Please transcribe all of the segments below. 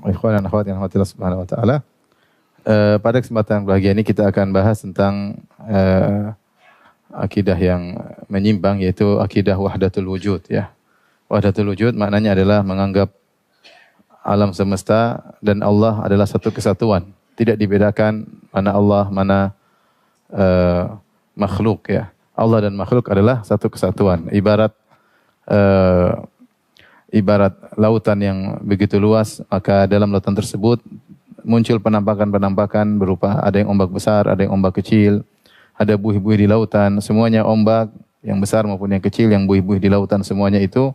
Ikhwan dan akhwat yang dirahmati Allah Subhanahu wa taala. Pada kesempatan bahagia ini kita akan bahas tentang akidah yang menyimpang, yaitu akidah wahdatul wujud ya. Wahdatul wujud maknanya adalah menganggap alam semesta dan Allah adalah satu kesatuan. Tidak dibedakan mana Allah, mana makhluk ya. Allah dan makhluk adalah satu kesatuan. Ibarat lautan yang begitu luas, maka dalam lautan tersebut muncul penampakan-penampakan berupa ada yang ombak besar, ada yang ombak kecil, ada buih-buih di lautan, semuanya ombak yang besar maupun yang kecil, yang buih-buih di lautan, semuanya itu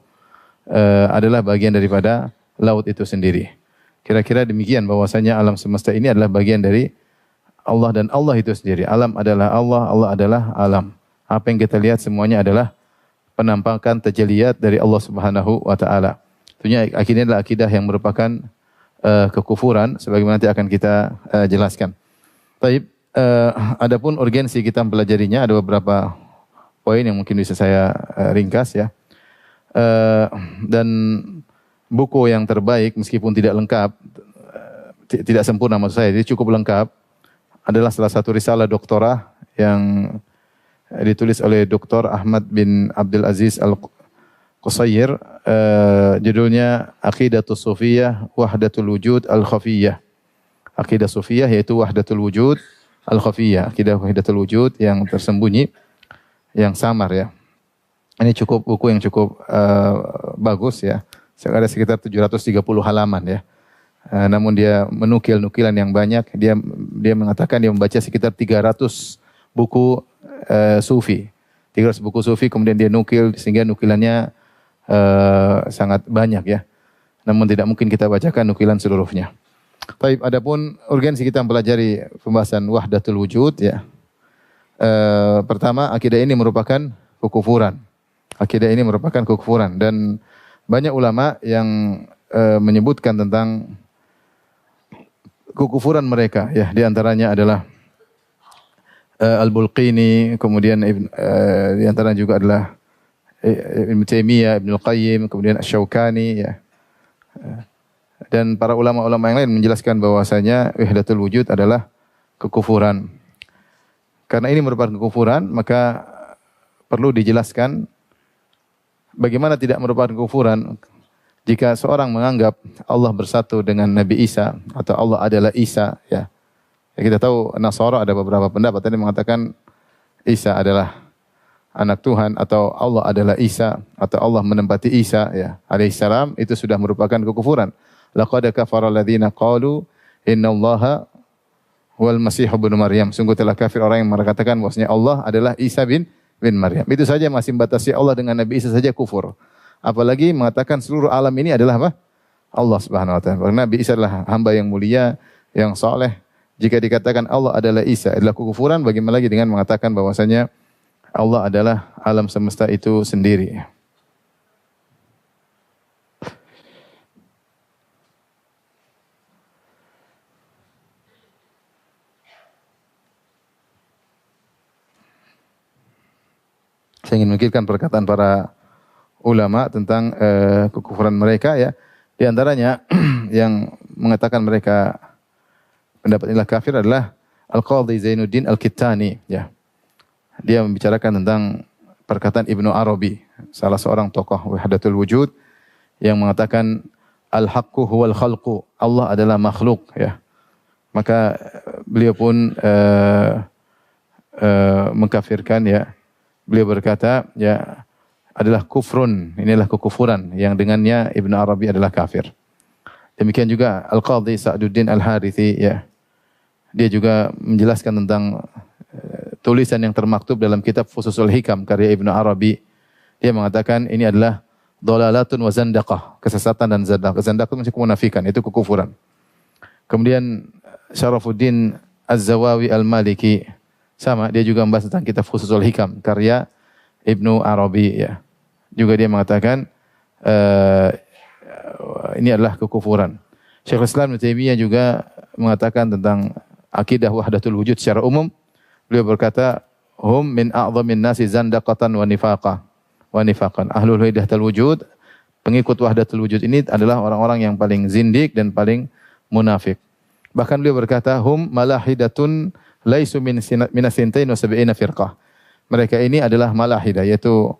adalah bagian daripada laut itu sendiri. Kira-kira demikian bahwasanya alam semesta ini adalah bagian dari Allah dan Allah itu sendiri. Alam adalah Allah, Allah adalah alam. Apa yang kita lihat semuanya adalah penampakan tajalliyat dari Allah Subhanahu wa taala. Tentunya akidah adalah akidah yang merupakan kekufuran sebagaimana nanti akan kita jelaskan. Baik, adapun urgensi kita mempelajarinya ada beberapa poin yang mungkin bisa saya ringkas ya. Dan buku yang terbaik meskipun tidak lengkap, tidak sempurna maksud saya, jadi cukup lengkap, adalah salah satu risalah doktorah yang ditulis oleh Dr. Ahmad bin Abdul Aziz Al-Qusayr, judulnya Aqidatus Sufiyah Wahdatul Wujud Al-Khafiyah. Aqidah Sufiyah yaitu Wahdatul Wujud Al-Khafiyah, akidah Wahdatul Wujud yang tersembunyi, yang samar ya. Ini buku yang cukup bagus ya. Ada sekitar 730 halaman ya. Namun dia menukil nukilan yang banyak. Dia mengatakan dia membaca sekitar 300 buku sufi. 300 buku sufi kemudian dia nukil sehingga nukilannya sangat banyak ya. Namun tidak mungkin kita bacakan nukilan seluruhnya. Baik, adapun urgensi kita mempelajari pembahasan wahdatul wujud ya. Pertama, akidah ini merupakan kekufuran. Akidah ini merupakan kekufuran dan banyak ulama yang menyebutkan tentang kekufuran mereka ya. Di antaranya adalah Al-Bulqini, kemudian di antaranya juga adalah Ibn Taimiyah, Ibn Al-Qayyim, kemudian Asy-Syaukani ya. Dan para ulama-ulama yang lain menjelaskan bahwasanya wahdatul wujud adalah kekufuran. Karena ini merupakan kekufuran, maka perlu dijelaskan bagaimana tidak merupakan kekufuran jika seorang menganggap Allah bersatu dengan Nabi Isa atau Allah adalah Isa ya. Ya, kita tahu Nasara ada beberapa pendapat tadi mengatakan Isa adalah anak Tuhan atau Allah adalah Isa atau Allah menempati Isa ya alaihissalam, itu sudah merupakan kekufuran. Laqad kafara alladziina qalu innallaha wal masih ibnu Maryam. Sungguh telah kafir orang yang mengatakan bahwasanya Allah adalah Isa bin Maryam. Itu saja masih membatasi Allah dengan Nabi Isa saja kufur. Apalagi mengatakan seluruh alam ini adalah apa? Allah Subhanahu wa taala. Karena Nabi Isa adalah hamba yang mulia, yang saleh. Jika dikatakan Allah adalah Isa adalah kekufuran, bagaimana lagi dengan mengatakan bahwasanya Allah adalah alam semesta itu sendiri. Saya ingin mengikirkan perkataan para ulama tentang kekufuran mereka ya. Di antaranya yang mengatakan mereka pendapat inilah kafir adalah Al-Qadhi Zainuddin Al-Kittani ya. Dia membicarakan tentang perkataan Ibnu Arabi, salah seorang tokoh wahdatul wujud yang mengatakan al-haqqu huwal khalqu, Allah adalah makhluk ya. Maka beliau pun mengkafirkan ya. Beliau berkata ya adalah kufrun, inilah kekufuran yang dengannya Ibnu Arabi adalah kafir. Demikian juga Al-Qadhi Sa'duddin Al-Harithi ya. Dia juga menjelaskan tentang tulisan yang termaktub dalam kitab Fususul Hikam karya Ibnu Arabi. Dia mengatakan ini adalah dhalalatun wa zandaqah, kesesatan dan zandaqah. Zandaqah itu kemunafikan, itu kekufuran. Kemudian Syarafuddin Az-Zawawi Al-Maliki sama, dia juga membahas tentang kitab Fususul Hikam karya Ibnu Arabi ya. Juga dia mengatakan ini adalah kekufuran. Syekhul Islam Ibnu Taimiyah juga mengatakan tentang akidah wahdatul wujud secara umum. Beliau berkata, hum min a'dhamin nasi zandaqatan wa nifaqan. Ahlul wahdatul wujud pengikut wahdatul wujud ini adalah orang-orang yang paling zindik dan paling munafik. Bahkan beliau berkata, hum malahidatun laisu min sintain wa sab'ina firqah. Mereka ini adalah malahidah, yaitu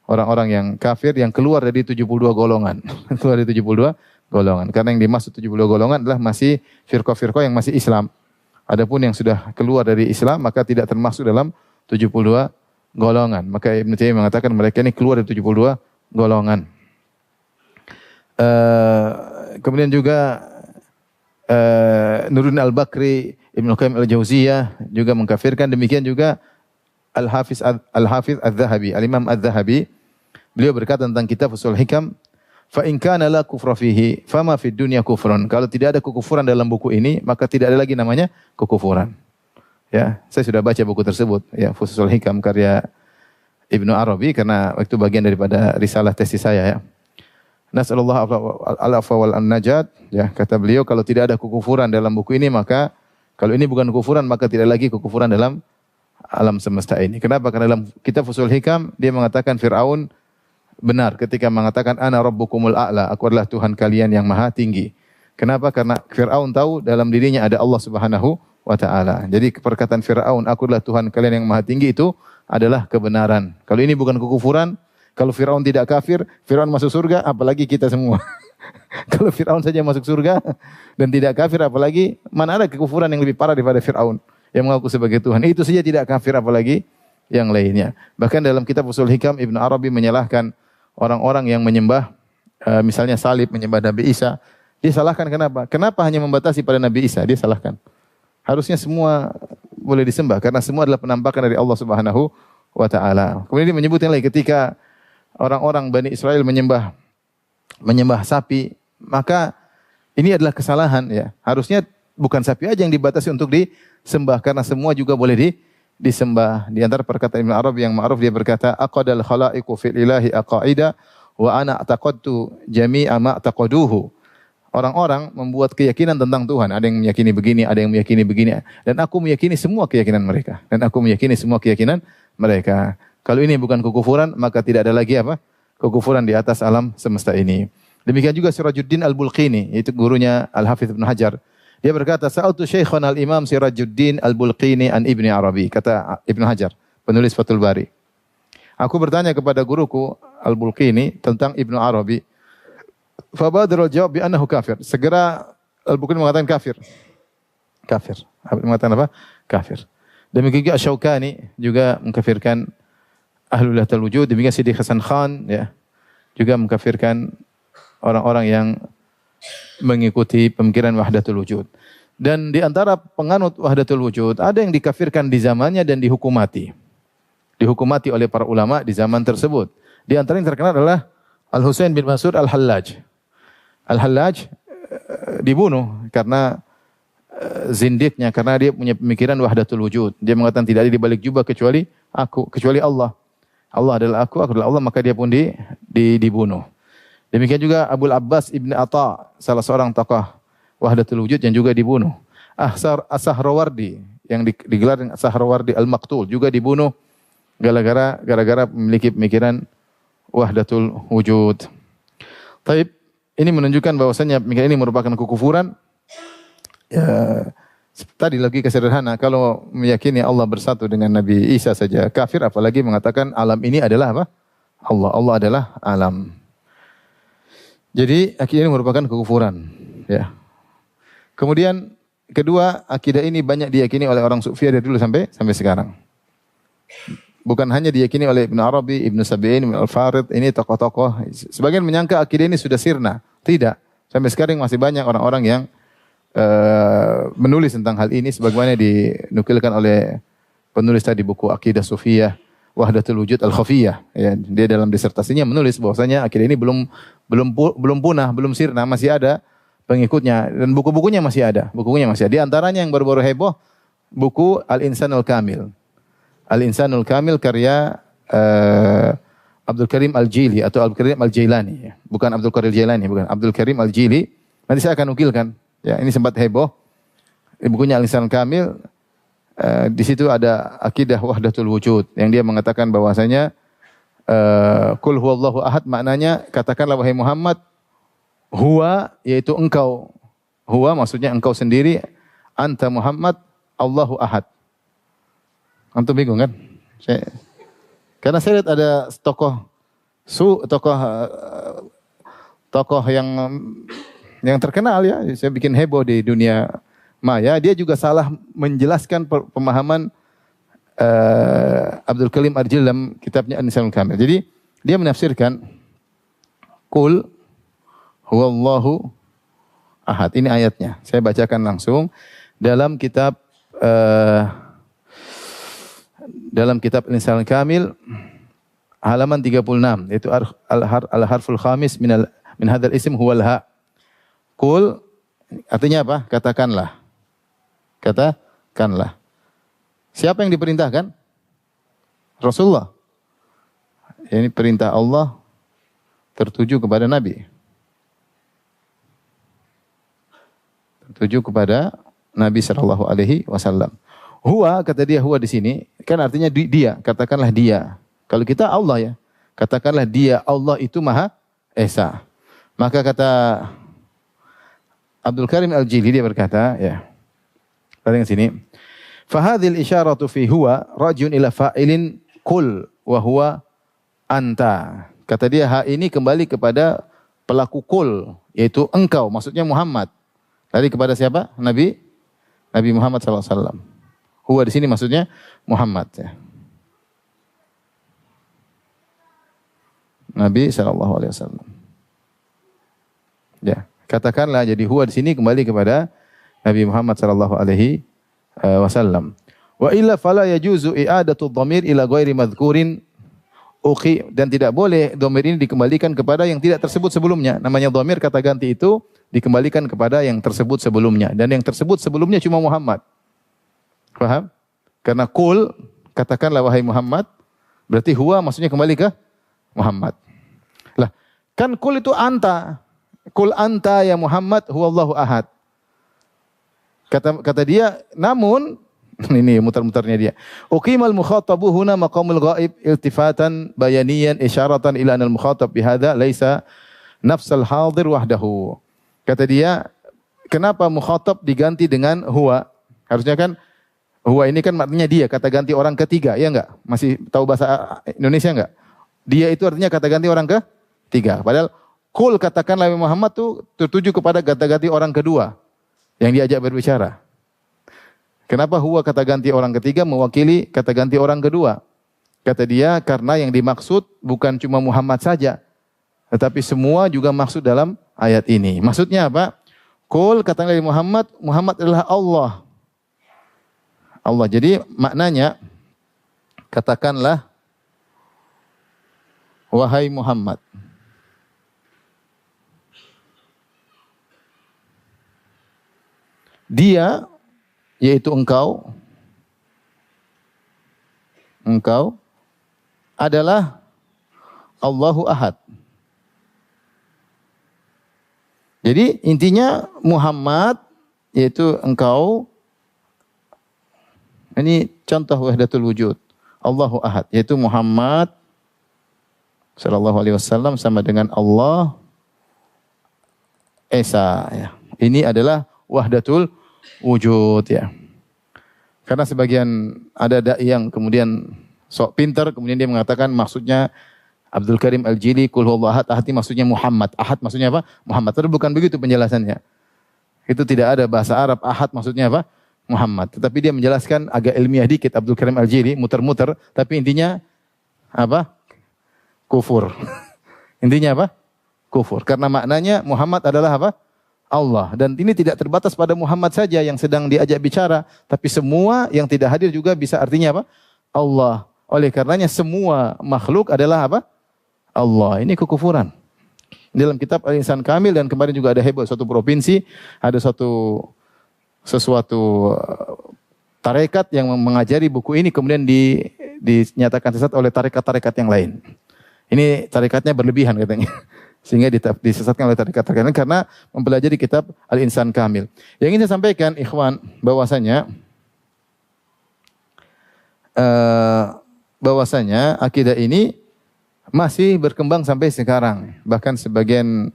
orang-orang yang kafir yang keluar dari 72 golongan. Keluar dari 72 golongan. Karena yang dimaksud 72 golongan adalah masih firqah-firqah yang masih Islam. Adapun yang sudah keluar dari Islam maka tidak termasuk dalam 72 golongan. Maka Ibnu Taimiyah mengatakan mereka ini keluar dari 72 golongan. Kemudian juga Nuruddin Al-Bakri, Ibnu Qayyim Al-Jauziyah juga mengkafirkan. Demikian juga Al-Hafiz Al-Dhahabi, Al-Imam Al-Dhahabi, beliau berkata tentang kitab Ushul Hikam, fa in kana la kufra fihi fama fid dunya kufrun. Kalau tidak ada kekufuran dalam buku ini, maka tidak ada lagi namanya kekufuran. Ya, saya sudah baca buku tersebut, ya, Ushul Hikam karya Ibnu Arabi, karena itu bagian daripada risalah tesis saya, ya. Nas'alullah al-afwa wal najat, ya, kata beliau, kalau tidak ada kekufuran dalam buku ini, maka kalau ini bukan kekufuran, maka tidak lagi kekufuran dalam alam semesta ini. Kenapa? Karena dalam kitab Ushul Hikam dia mengatakan Fir'aun benar ketika mengatakan ana rabbukumul a'la, aku adalah Tuhan kalian yang maha tinggi. Kenapa? Karena Fir'aun tahu dalam dirinya ada Allah Subhanahu wa taala. Jadi perkataan Fir'aun, aku adalah Tuhan kalian yang maha tinggi, itu adalah kebenaran. Kalau ini bukan kekufuran, kalau Fir'aun tidak kafir, Fir'aun masuk surga, apalagi kita semua. Kalau Fir'aun saja masuk surga dan tidak kafir, apalagi mana ada kekufuran yang lebih parah daripada Fir'aun yang mengaku sebagai Tuhan. Itu saja tidak kafir, apalagi yang lainnya. Bahkan dalam kitab Ushul Hikam, Ibnu Arabi menyalahkan orang-orang yang menyembah misalnya salib, menyembah Nabi Isa. Dia salahkan kenapa? Kenapa hanya membatasi pada Nabi Isa? Dia salahkan. Harusnya semua boleh disembah karena semua adalah penampakan dari Allah Subhanahu wa taala. Kemudian dia menyebut yang lain, ketika orang-orang Bani Israel menyembah sapi, maka ini adalah kesalahan, ya. Harusnya bukan sapi aja yang dibatasi untuk disembah, karena semua juga boleh disembah. Di antara perkataan Ibnu Arabi yang ma'ruf, dia berkata, aqadal khalaiqu fil ilahi aqaida wa ana a'taqadtu jami'a ma a'taqaduhu. Orang-orang membuat keyakinan tentang Tuhan. Ada yang meyakini begini, ada yang meyakini begini. Dan aku meyakini semua keyakinan mereka. Kalau ini bukan kekufuran, maka tidak ada lagi apa? Kekufuran di atas alam semesta ini. Demikian juga Sirajuddin Al-Bulqini, itu gurunya Al-Hafidz Ibnu Hajar. Dia berkata, sa'altu Syekhana al-Imam Sirajuddin Al-Bulqini an Ibni Arabi. Kata Ibnu Hajar, penulis Fathul Bari. Aku bertanya kepada guruku Al-Bulqini tentang Ibnu Arabi. Fabadara jawab bi annahu kafir. Segera Al-Bulqini mengatakan kafir. Kafir. Mengatakan apa? Kafir. Demikian juga Asy-Syaukani juga mengkafirkan Ahlul Wahdatul Wujud. Demikian Sidi Hasan Khan, ya, juga mengkafirkan orang-orang yang mengikuti pemikiran Wahdatul Wujud. Dan di antara penganut Wahdatul Wujud ada yang dikafirkan di zamannya dan dihukum mati. Dihukum mati oleh para ulama di zaman tersebut. Di antara yang terkenal adalah Al-Husain bin Mansur Al-Hallaj. Al-Hallaj dibunuh karena zindiknya, karena dia punya pemikiran Wahdatul Wujud. Dia mengatakan tidak ada di balik jubah kecuali aku, kecuali Allah. Allah adalah aku adalah Allah, maka dia pun dibunuh. Demikian juga Abul Abbas Ibn Atta, salah seorang tokoh Wahdatul Wujud yang juga dibunuh. As-Sahrawardi yang digelar As-Sahrawardi Al-Maqtul juga dibunuh gara-gara memiliki pemikiran Wahdatul Wujud. Taib, ini menunjukkan bahwasanya pemikiran ini merupakan kekufuran. Ya, tadi lagi kesederhana, kalau meyakini Allah bersatu dengan Nabi Isa saja kafir, apalagi mengatakan alam ini adalah apa? Allah. Allah adalah alam. Jadi akidah ini merupakan kekufuran, ya. Kemudian kedua, akidah ini banyak diyakini oleh orang Sufi dari dulu sampai sekarang. Bukan hanya diyakini oleh Ibnu Arabi, Ibnu Sabi'in, Ibnu Al-Farid, ini tokoh-tokoh. Sebagian menyangka akidah ini sudah sirna. Tidak. Sampai sekarang masih banyak orang-orang yang menulis tentang hal ini sebagaimana dinukilkan oleh penulis tadi buku Aqidah Sufiyah Wahdatul Wujud Al-Khafiyah, ya. Dia dalam disertasinya menulis bahwasanya akidah ini belum punah, belum sirna, masih ada pengikutnya dan buku-bukunya masih ada. Di antaranya yang baru-baru heboh buku Al-Insanul Kamil. Al-Insanul Kamil karya Abdul Karim Al-Jili atau Abdul Karim Al-Jailani. Bukan Abdul Qadir Jailani, bukan. Abdul Karim Al-Jili. Nanti saya akan nukilkan. Ya, ini sempat heboh. Bukunya Al-Insanul Kamil. Di situ ada akidah Wahdatul Wujud yang dia mengatakan bahwasanya Qul huwallahu ahad maknanya katakanlah wahai Muhammad, huwa yaitu engkau. Huwa maksudnya engkau sendiri, anta Muhammad, Allahu ahad. Antum bingung kan? Karena saya lihat ada tokoh yang terkenal ya, saya bikin heboh di dunia maya, dia juga salah menjelaskan pemahaman Abdul Karim Al-Jilli dalam kitabnya An-Nisanul Kamil. Jadi dia menafsirkan Qul huwallahu ahad. Ini ayatnya. Saya bacakan langsung dalam kitab An-Nisanul Kamil halaman 36 yaitu al-harful khamis min hadzal ism huwal ha. Qul artinya apa? Katakanlah. Katakanlah. Siapa yang diperintahkan? Rasulullah. Ini perintah Allah tertuju kepada Nabi. Tertuju kepada Nabi sallallahu alaihi wasallam. Huwa kata dia huwa di sini kan artinya dia, katakanlah dia. Kalau kita Allah ya, katakanlah dia Allah itu Maha Esa. Maka kata Abdul Karim Al-Jilli dia berkata ya. Lihat sini. Fahadhil isyaratu fi huwa rajun ila fa'ilin qul wa huwa anta. Kata dia ha ini kembali kepada pelaku qul yaitu engkau maksudnya Muhammad. Tadi kepada siapa? Nabi Muhammad sallallahu alaihi wasallam. Huwa di sini maksudnya Muhammad ya. Nabi sallallahu alaihi wasallam. Ya, katakanlah jadi huwa di sini kembali kepada Nabi Muhammad sallallahu alaihi wasallam. Wa illa fala yajuzu i'adatu dhamir ila ghairi madhkurin dan tidak boleh dhamir ini dikembalikan kepada yang tidak tersebut sebelumnya. Namanya dhamir kata ganti itu dikembalikan kepada yang tersebut sebelumnya dan yang tersebut sebelumnya cuma Muhammad. Paham? Karena qul katakanlah wahai Muhammad berarti huwa maksudnya kembali ke Muhammad. Lah, kan qul itu anta. Qul anta ya Muhammad huwallahu ahad. Kata dia, namun ini muter-muternya dia. Uqimal mukhatabu huna maqamul ghaib iltifatan bayaniyan isyaratan ila anal mukhatab bihadza laisa nafsal hadir wahdahu. Kata dia, kenapa mukhatab diganti dengan huwa? Harusnya kan huwa ini kan artinya dia, kata ganti orang ketiga, ya enggak? Masih tahu bahasa Indonesia enggak? Dia itu artinya kata ganti orang ketiga. Padahal qul katakanlah Muhammad itu tertuju kepada kata ganti orang kedua yang diajak berbicara. Kenapa huwa kata ganti orang ketiga mewakili kata ganti orang kedua? Kata dia karena yang dimaksud bukan cuma Muhammad saja, tetapi semua juga maksud dalam ayat ini. Maksudnya apa? Qul katakanlah Muhammad, Muhammad adalah Allah. Allah. Jadi maknanya katakanlah wahai Muhammad. Dia yaitu engkau adalah Allahu Ahad. Jadi intinya Muhammad yaitu engkau. Ini contoh wahdatul wujud. Allahu Ahad yaitu Muhammad sallallahu alaihi wasallam sama dengan Allah Esa ya. Ini adalah wahdatul wujud ya. Karena sebagian ada dai yang kemudian sok pintar kemudian dia mengatakan maksudnya Abdul Karim Al-Jilli qul huwallahu ahad, ahad maksudnya Muhammad. Ahad maksudnya apa? Muhammad. Tapi bukan begitu penjelasannya. Itu tidak ada bahasa Arab ahad maksudnya apa? Muhammad. Tetapi dia menjelaskan agak ilmiah dikit Abdul Karim Al-Jilli, muter-muter tapi intinya apa? Kufur. Intinya apa? Kufur. Karena maknanya Muhammad adalah apa? Allah. Dan ini tidak terbatas pada Muhammad saja yang sedang diajak bicara. Tapi semua yang tidak hadir juga bisa artinya apa? Allah. Oleh karenanya semua makhluk adalah apa? Allah. Ini kekufuran. Dalam kitab Al-Insan Kamil dan kemarin juga ada heboh suatu provinsi. Ada sesuatu tarekat yang mengajari buku ini kemudian dinyatakan sesat oleh tarekat-tarekat yang lain. Ini tarekatnya berlebihan katanya. Sehingga disesatkan oleh tarekat-tarekat lain karena mempelajari kitab Al-Insan Kamil. Yang ingin saya sampaikan ikhwan bahwasanya akidah ini masih berkembang sampai sekarang. Bahkan sebagian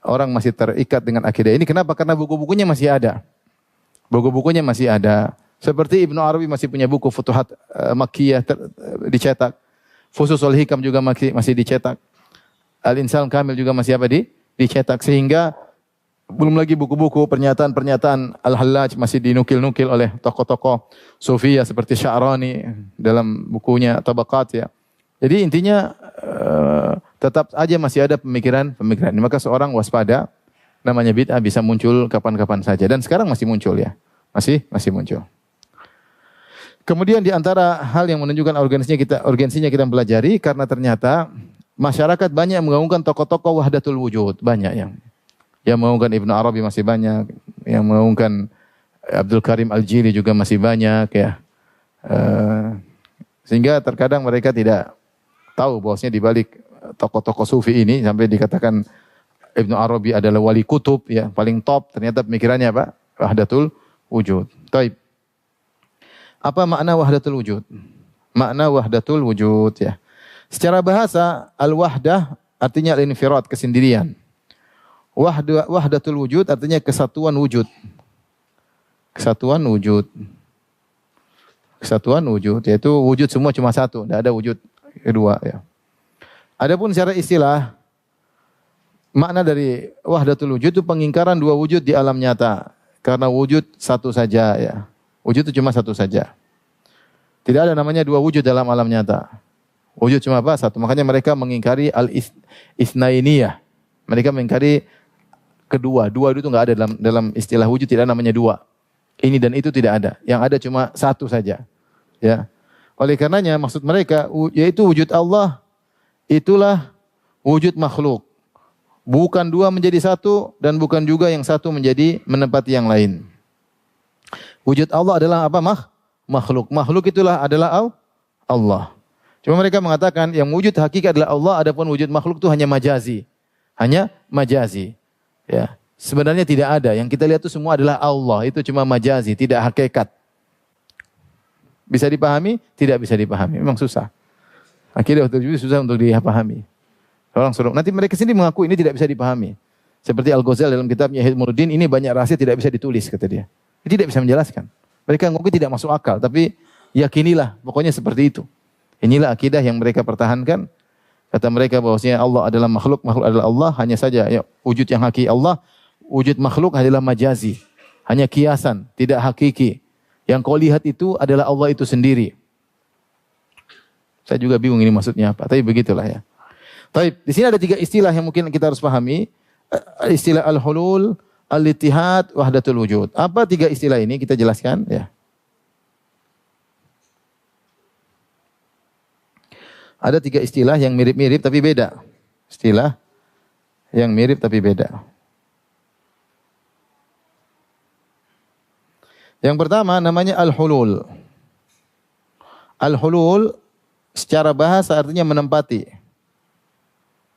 orang masih terikat dengan akidah ini. Kenapa? Karena buku-bukunya masih ada. Buku-bukunya masih ada. Seperti Ibnu Arabi masih punya buku Futuhat Makkiyah dicetak. Fususul Hikam juga masih dicetak. Al-Insan Kamil juga masih dicetak. Sehingga belum lagi buku-buku pernyataan-pernyataan Al-Hallaj masih dinukil-nukil oleh tokoh-tokoh Sufiyah seperti Sya'rani dalam bukunya Tabaqat ya. Jadi intinya tetap aja masih ada pemikiran-pemikiran. Maka seorang waspada, namanya bid'ah bisa muncul kapan-kapan saja dan sekarang masih muncul ya. Masih muncul. Kemudian di antara hal yang menunjukkan urgensinya kita pelajari karena ternyata masyarakat banyak yang mengaungkan tokoh-tokoh wahdatul wujud, banyak yang mengaungkan Ibnu Arabi masih banyak, yang mengaungkan Abdul Karim Al-Jili juga masih banyak ya. Sehingga terkadang mereka tidak tahu bahwasanya di balik tokoh-tokoh sufi ini sampai dikatakan Ibnu Arabi adalah wali kutub ya, paling top, ternyata pemikirannya apa? Wahdatul wujud. Taib. Apa makna wahdatul wujud? Makna wahdatul wujud ya. Secara bahasa al-wahdah artinya al-infirad, kesendirian. Wahdatul wujud artinya kesatuan wujud. Kesatuan wujud. Kesatuan wujud yaitu wujud semua cuma satu, tidak ada wujud kedua ya. Adapun secara istilah makna dari wahdatul wujud itu pengingkaran dua wujud di alam nyata. Karena wujud satu saja ya. Wujud itu cuma satu saja. Tidak ada namanya dua wujud dalam alam nyata. Wujud cuma apa? Satu. Makanya mereka mengingkari al-isnainiyah. Mereka mengingkari kedua. Dua itu enggak ada dalam istilah wujud, tidak namanya dua. Ini dan itu tidak ada. Yang ada cuma satu saja. Ya. Oleh karenanya maksud mereka yaitu wujud Allah itulah wujud makhluk. Bukan dua menjadi satu dan bukan juga yang satu menjadi menempati yang lain. Wujud Allah adalah apa? Makhluk. Makhluk itulah adalah Allah. Cuma mereka mengatakan yang wujud hakiki adalah Allah, adapun wujud makhluk itu hanya majazi. Hanya majazi. Ya. Sebenarnya tidak ada. Yang kita lihat itu semua adalah Allah. Itu cuma majazi, tidak hakikat. Bisa dipahami? Tidak bisa dipahami. Memang susah. Akhirnya susah untuk dipahami. Nanti mereka sendiri mengaku ini tidak bisa dipahami. Seperti Al-Ghazali dalam kitabnya Hidmuruddin, ini banyak rahasia tidak bisa ditulis, kata dia. Dia tidak bisa menjelaskan. Mereka mengaku tidak masuk akal, tapi yakinilah, pokoknya seperti itu. Inilah akidah yang mereka pertahankan. Kata mereka bahwasanya Allah adalah makhluk, makhluk adalah Allah, hanya saja ya, wujud yang hakiki Allah, wujud makhluk adalah majazi. Hanya kiasan, tidak hakiki. Yang kau lihat itu adalah Allah itu sendiri. Saya juga bingung ini maksudnya apa, tapi begitulah ya. Taib, di sini ada tiga istilah yang mungkin kita harus pahami. Istilah al-hulul, al-ittihad, wahdatul wujud. Apa tiga istilah ini kita jelaskan ya. Ada tiga istilah yang mirip-mirip tapi beda. Istilah yang mirip tapi beda. Yang pertama namanya al-hulul. Al-hulul secara bahasa artinya menempati.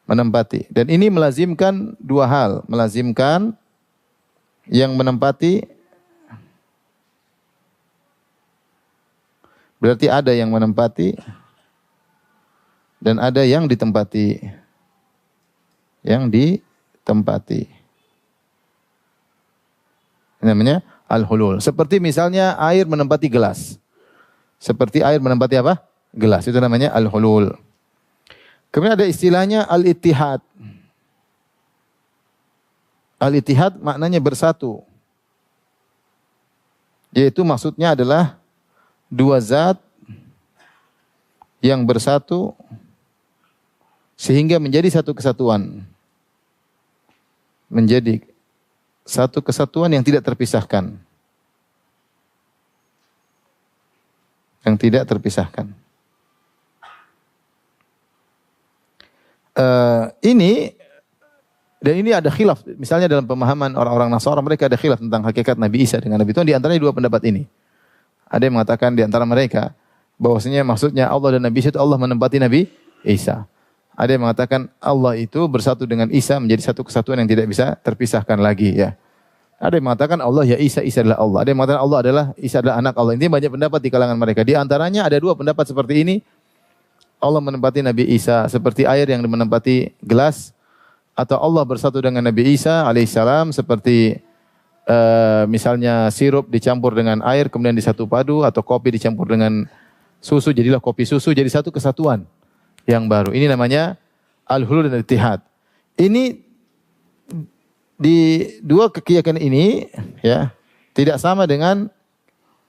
Menempati. Dan ini melazimkan dua hal. Melazimkan yang menempati. Berarti ada yang menempati. Dan ada yang ditempati. Yang ditempati. Ini namanya al-hulul. Seperti misalnya air menempati gelas. Seperti air menempati apa? Gelas. Itu namanya al-hulul. Kemudian ada istilahnya al-ittihad. Al-ittihad maknanya bersatu. Yaitu maksudnya adalah dua zat yang bersatu sehingga menjadi satu kesatuan. Menjadi satu kesatuan yang tidak terpisahkan. Yang tidak terpisahkan. Ini ada khilaf. Misalnya dalam pemahaman orang-orang Nasara, mereka ada khilaf tentang hakikat Nabi Isa dengan Nabi Tuhan. Di antaranya dua pendapat ini. Ada yang mengatakan di antara mereka bahwasanya maksudnya Allah dan Nabi Isa itu Allah menempati Nabi Isa. Ada yang mengatakan Allah itu bersatu dengan Isa menjadi satu kesatuan yang tidak bisa terpisahkan lagi ya. Ada yang mengatakan Allah ya Isa, Isa adalah Allah. Ada yang mengatakan Allah adalah Isa adalah anak Allah. Intinya banyak pendapat di kalangan mereka. Di antaranya ada dua pendapat seperti ini. Allah menempati Nabi Isa seperti air yang menempati gelas, atau Allah bersatu dengan Nabi Isa alaihissalam seperti misalnya sirup dicampur dengan air kemudian disatu padu, atau kopi dicampur dengan susu jadilah kopi susu, jadi satu kesatuan yang baru. Ini namanya al-hulul dan al-ittihad. Ini di dua keyakinan ini ya tidak sama dengan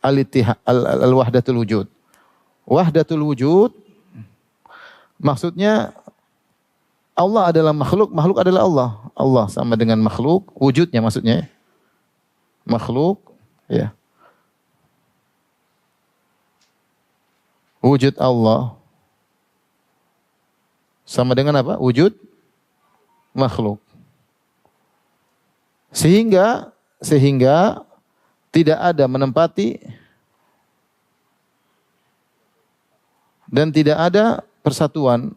al-ittihad, al-wahdatul wujud. Wahdatul wujud maksudnya Allah adalah makhluk, makhluk adalah Allah. Allah sama dengan makhluk, wujudnya maksudnya makhluk, ya. Wujud Allah sama dengan apa? Wujud makhluk. Sehingga tidak ada menempati dan tidak ada persatuan.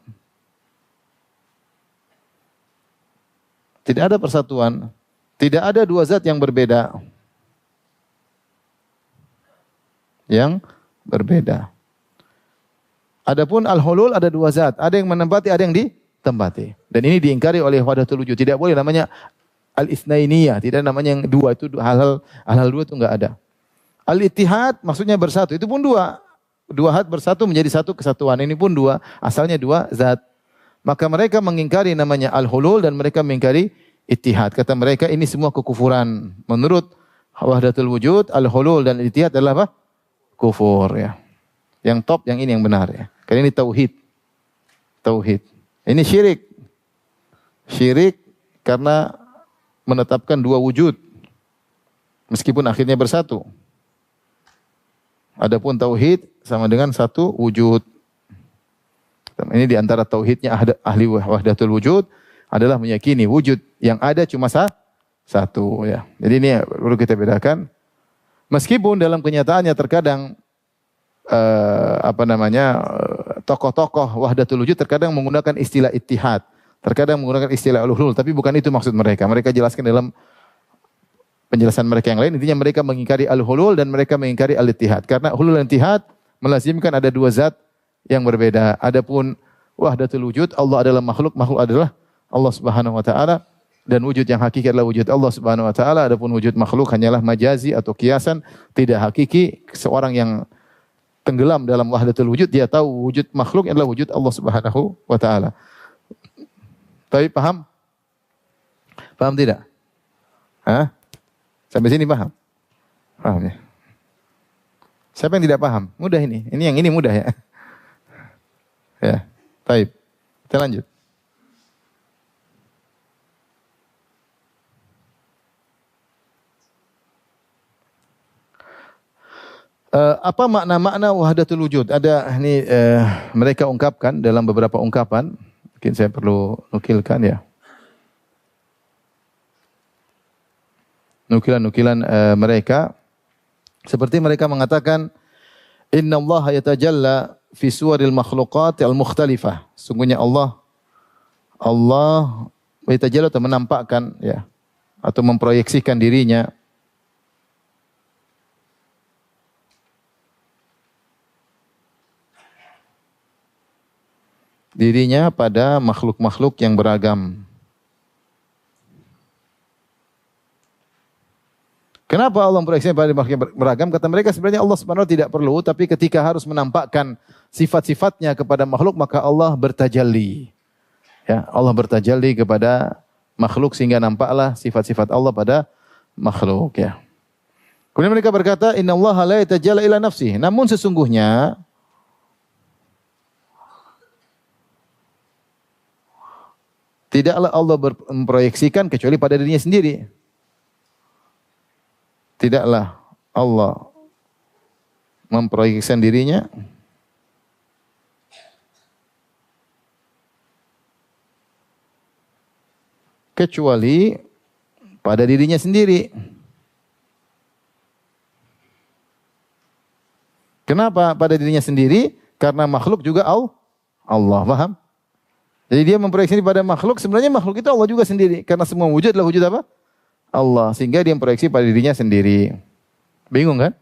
Tidak ada persatuan. Tidak ada dua zat yang berbeda. Yang berbeda. Adapun al-hulul ada dua zat. Ada yang menempati, ada yang ditempati. Dan ini diingkari oleh wahdatul wujud. Tidak boleh namanya al-itsnainiyah. Tidak namanya yang dua. Itu hal-hal dua itu enggak ada. Al-ittihad maksudnya bersatu. Itu pun dua. Dua hat bersatu menjadi satu kesatuan. Ini pun dua. Asalnya dua zat. Maka mereka mengingkari namanya al-hulul dan mereka mengingkari ittihad. Kata mereka ini semua kekufuran. Menurut wahdatul wujud, al-hulul dan ittihad adalah apa? Kufur ya. Yang top yang ini yang benar ya. Karena ini tauhid. Tauhid. Ini syirik. Syirik karena menetapkan dua wujud. Meskipun akhirnya bersatu. Adapun tauhid sama dengan satu wujud. Ini di antara tauhidnya ahli wahdatul wujud adalah meyakini wujud yang ada cuma satu ya. Jadi ini perlu kita bedakan. Meskipun dalam kenyataannya terkadang tokoh-tokoh wahdatul wujud terkadang menggunakan istilah ittihad, terkadang menggunakan istilah al-hulul, tapi bukan itu maksud mereka. Mereka jelaskan dalam penjelasan mereka yang lain, intinya mereka mengingkari al-hulul dan mereka mengingkari al-ittihad. Karena hulul dan ittihad melazimkan ada dua zat yang berbeda. Adapun wahdatul wujud, Allah adalah makhluk, makhluk adalah Allah Subhanahu wa taala. Dan wujud yang hakiki adalah wujud Allah Subhanahu wa taala. Adapun wujud makhluk hanyalah majazi atau kiasan, tidak hakiki. Seorang yang tenggelam dalam wahdatul wujud, dia tahu wujud makhluk adalah wujud Allah Subhanahu wa taala. Tapi paham? Paham tidak? Hah? Sampai sini paham? Paham ya? Siapa yang tidak paham? Mudah ini. Ini yang ini mudah ya. Ya. Baik. Kita lanjut. Apa makna-makna wahdatul wujud? Ada ini mereka ungkapkan dalam beberapa ungkapan. Mungkin saya perlu nukilkan ya. Nukilan-nukilan mereka seperti mereka mengatakan inna Allah yatajalla fi suwaril makhluqat al-mukhtalifah. Sungguhnya Allah yatajalla atau menampakkan ya atau memproyeksikan dirinya pada makhluk-makhluk yang beragam. Kenapa Allah memproyeksikan pada makhluk yang beragam? Kata mereka sebenarnya Allah Subhanahu wa taala tidak perlu, tapi ketika harus menampakkan sifat-sifatnya kepada makhluk maka Allah bertajalli. Ya, Allah bertajalli kepada makhluk sehingga nampaklah sifat-sifat Allah pada makhluk ya. Kemudian mereka berkata, "Innallaha la yatajalla ila nafsihi." Namun sesungguhnya tidaklah Allah memproyeksikan kecuali pada dirinya sendiri. Tidaklah Allah memproyeksikan dirinya kecuali pada dirinya sendiri. Kenapa pada dirinya sendiri? Karena makhluk juga Allah, paham? Jadi dia memproyeksi pada makhluk, sebenarnya makhluk itu Allah juga sendiri. Karena semua wujud adalah wujud apa? Allah. Sehingga dia memproyeksi pada dirinya sendiri. Bingung kan?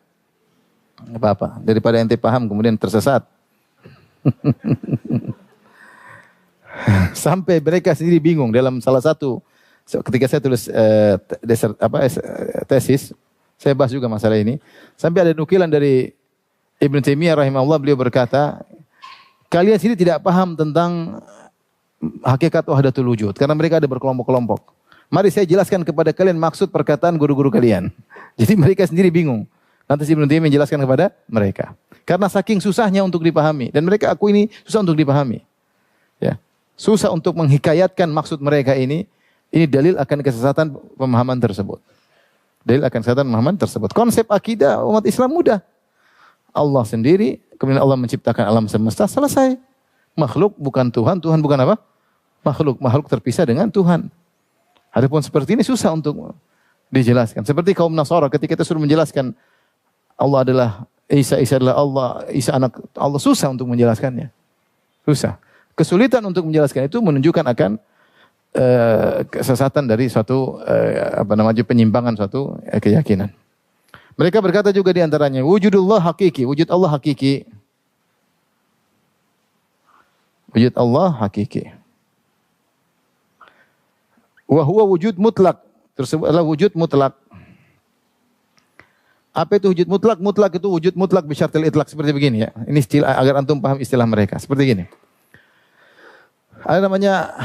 Enggak apa-apa. Daripada ente paham kemudian tersesat. Sampai mereka sendiri bingung dalam salah satu ketika saya tulis tesis, saya bahas juga masalah ini. Sampai ada nukilan dari Ibnu Taimiyah rahimahullah, beliau berkata, kalian sendiri tidak paham tentang hakikat wahdatul wujud karena mereka ada berkelompok-kelompok. Mari saya jelaskan kepada kalian maksud perkataan guru-guru kalian. Jadi mereka sendiri bingung. Nanti Ibnu Taimiyah menjelaskan kepada mereka. Karena saking susahnya untuk dipahami dan mereka aku ini susah untuk dipahami. Ya. Susah untuk menghikayatkan maksud mereka ini dalil akan kesesatan pemahaman tersebut. Dalil akan kesesatan pemahaman tersebut. Konsep akidah umat Islam mudah. Allah sendiri, kemudian Allah menciptakan alam semesta, selesai. Makhluk bukan Tuhan, Tuhan bukan apa? Makhluk. Makhluk terpisah dengan Tuhan. Adapun seperti ini susah untuk dijelaskan. Seperti kaum Nasara ketika kita suruh menjelaskan Allah adalah Isa adalah Allah, Isa anak Allah, susah untuk menjelaskannya. Susah. Kesulitan untuk menjelaskan itu menunjukkan akan kesesatan dari suatu penyimpangan suatu keyakinan. Mereka berkata juga di antaranya wujudullah hakiki, wujud Allah hakiki. Wujud Allah hakiki. Wa huwa wujud mutlak, tersebut adalah wujud mutlak. Apa itu wujud mutlak? Mutlak itu wujud mutlak bisyartil itlak, seperti begini ya. Ini istilah agar antum paham istilah mereka. Seperti gini. Ada namanya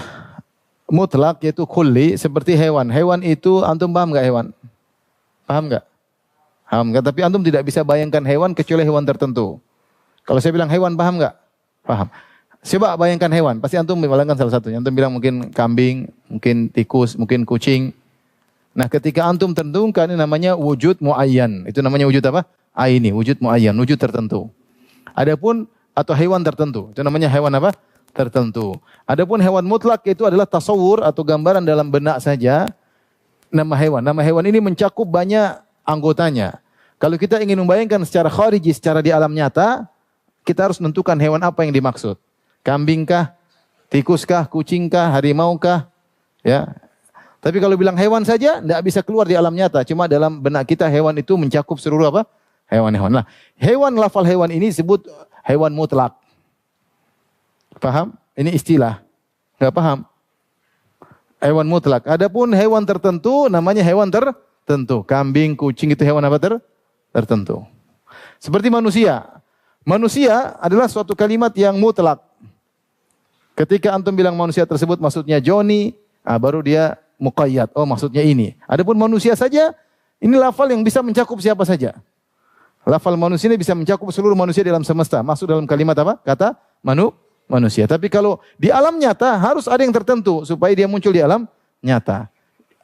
mutlak yaitu kulli, seperti hewan. Hewan itu antum paham enggak hewan? Paham enggak? Paham enggak? Tapi antum tidak bisa bayangkan hewan kecuali hewan tertentu. Kalau saya bilang hewan paham enggak? Paham. Coba bayangkan hewan, pasti antum membayangkan salah satunya. Antum bilang mungkin kambing, mungkin tikus, mungkin kucing. Nah, ketika antum tentukan ini namanya wujud muayyan. Itu namanya wujud apa? Aini, wujud muayyan, wujud tertentu. Adapun atau hewan tertentu, itu namanya hewan apa? Tertentu. Adapun hewan mutlak itu adalah tasawur atau gambaran dalam benak saja nama hewan. Nama hewan ini mencakup banyak anggotanya. Kalau kita ingin membayangkan secara khariji, secara di alam nyata, kita harus menentukan hewan apa yang dimaksud. Kambingkah, tikuskah, kucingkah, harimaukah, ya. Tapi kalau bilang hewan saja, tidak bisa keluar di alam nyata. Cuma dalam benak kita hewan itu mencakup seluruh apa? Hewan-hewan. Nah, hewan, lafal hewan ini disebut hewan mutlak. Paham? Ini istilah. Enggak paham? Hewan mutlak. Adapun hewan tertentu namanya hewan tertentu. Kambing, kucing itu hewan apa tertentu. Seperti manusia. Manusia adalah suatu kalimat yang mutlak. Ketika antum bilang manusia tersebut maksudnya Joni, baru dia muqayyad. Oh, maksudnya ini. Adapun manusia saja, ini lafal yang bisa mencakup siapa saja. Lafal manusia ini bisa mencakup seluruh manusia di alam semesta. Masuk dalam kalimat apa? Kata manusia. Tapi kalau di alam nyata harus ada yang tertentu supaya dia muncul di alam nyata.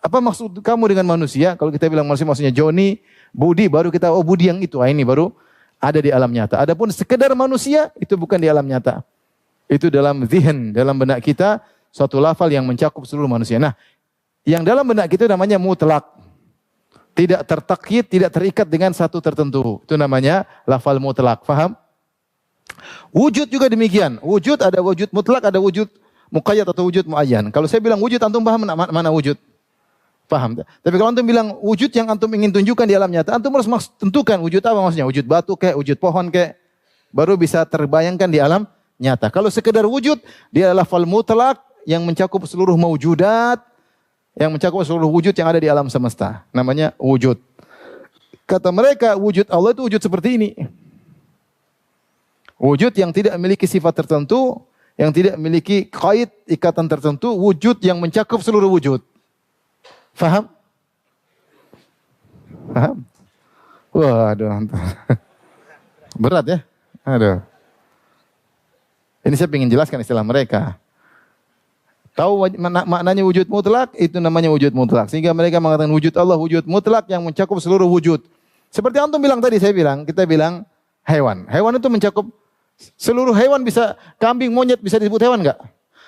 Apa maksud kamu dengan manusia? Kalau kita bilang manusia maksudnya Joni, Budi, baru kita Budi yang itu. Ini baru ada di alam nyata. Adapun sekedar manusia itu bukan di alam nyata. Itu dalam zihin, dalam benak kita suatu lafal yang mencakup seluruh manusia. Nah, yang dalam benak kita namanya mutlak. Tidak tertakyid, tidak terikat dengan satu tertentu. Itu namanya lafal mutlak. Faham? Wujud juga demikian. Wujud ada wujud mutlak, ada wujud muqayyad atau wujud muayyan. Kalau saya bilang wujud, antum paham mana wujud? Paham. Tapi kalau antum bilang wujud yang antum ingin tunjukkan di alam nyata, antum harus tentukan wujud apa maksudnya. Wujud batu kayak, wujud pohon kayak. Baru bisa terbayangkan di alam nyata. Kalau sekedar wujud, dia lafal mutlak yang mencakup seluruh maujudat, yang mencakup seluruh wujud yang ada di alam semesta. Namanya wujud. Kata mereka, wujud Allah itu wujud seperti ini. Wujud yang tidak memiliki sifat tertentu, yang tidak memiliki kait, ikatan tertentu, wujud yang mencakup seluruh wujud. Faham? Faham? Waduh. Berat ya? Aduh. Ini saya ingin jelaskan istilah mereka. Tahu maknanya wujud mutlak? Itu namanya wujud mutlak. Sehingga mereka mengatakan wujud Allah wujud mutlak yang mencakup seluruh wujud. Seperti antum bilang tadi, kita bilang hewan. Hewan itu mencakup seluruh hewan, bisa kambing, monyet bisa disebut hewan enggak?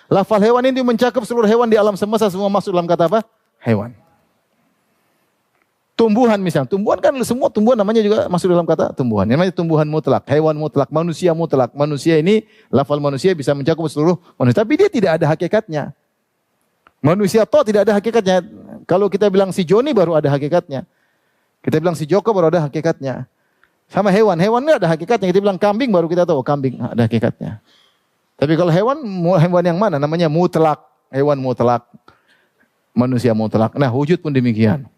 Lafal hewan ini mencakup seluruh hewan di alam semesta, semua masuk dalam kata apa? Hewan. Tumbuhan misalnya, tumbuhan kan semua tumbuhan namanya juga masuk dalam kata tumbuhan. Yang namanya tumbuhan mutlak, hewan mutlak, manusia mutlak. Manusia ini, lafal manusia bisa mencakup seluruh manusia. Tapi dia tidak ada hakikatnya. Manusia toh tidak ada hakikatnya. Kalau kita bilang si Joni baru ada hakikatnya. Kita bilang si Joko baru ada hakikatnya. Sama hewan, hewan ini ada hakikatnya. Kita bilang kambing baru kita tahu kambing ada hakikatnya. Tapi kalau hewan yang mana? Namanya mutlak. Hewan mutlak. Manusia mutlak. Nah, wujud pun demikian.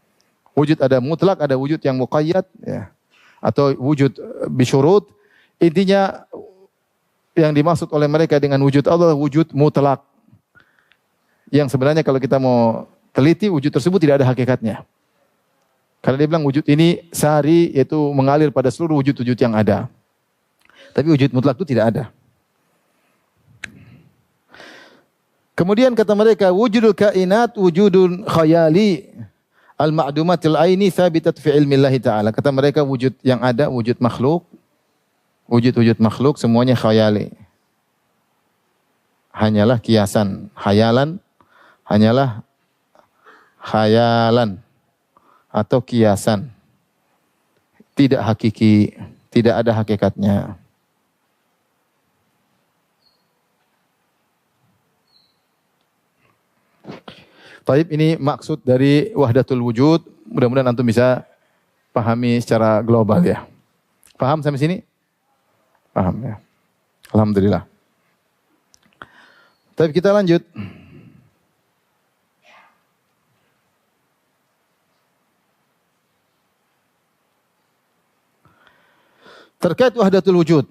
Wujud ada mutlak, ada wujud yang muqayyad, ya. Atau wujud bisyurut. Intinya yang dimaksud oleh mereka dengan wujud Allah wujud mutlak. Yang sebenarnya kalau kita mau teliti wujud tersebut tidak ada hakikatnya. Karena dia bilang wujud ini sari, yaitu mengalir pada seluruh wujud-wujud yang ada. Tapi wujud mutlak itu tidak ada. Kemudian kata mereka, wujudul kainat wujudun khayali al-ma'dumatil aini thabitat fi ilmillahi ta'ala. Kata mereka wujud yang ada, wujud makhluk, wujud-wujud makhluk semuanya khayali. Hanyalah kiasan, hayalan, hanyalah khayalan atau kiasan. Tidak hakiki, tidak ada hakikatnya. Taib, ini maksud dari wahdatul wujud. Mudah-mudahan antum bisa pahami secara global ya. Paham sampai sini? Paham ya. Alhamdulillah. Tapi kita lanjut. Terkait wahdatul wujud.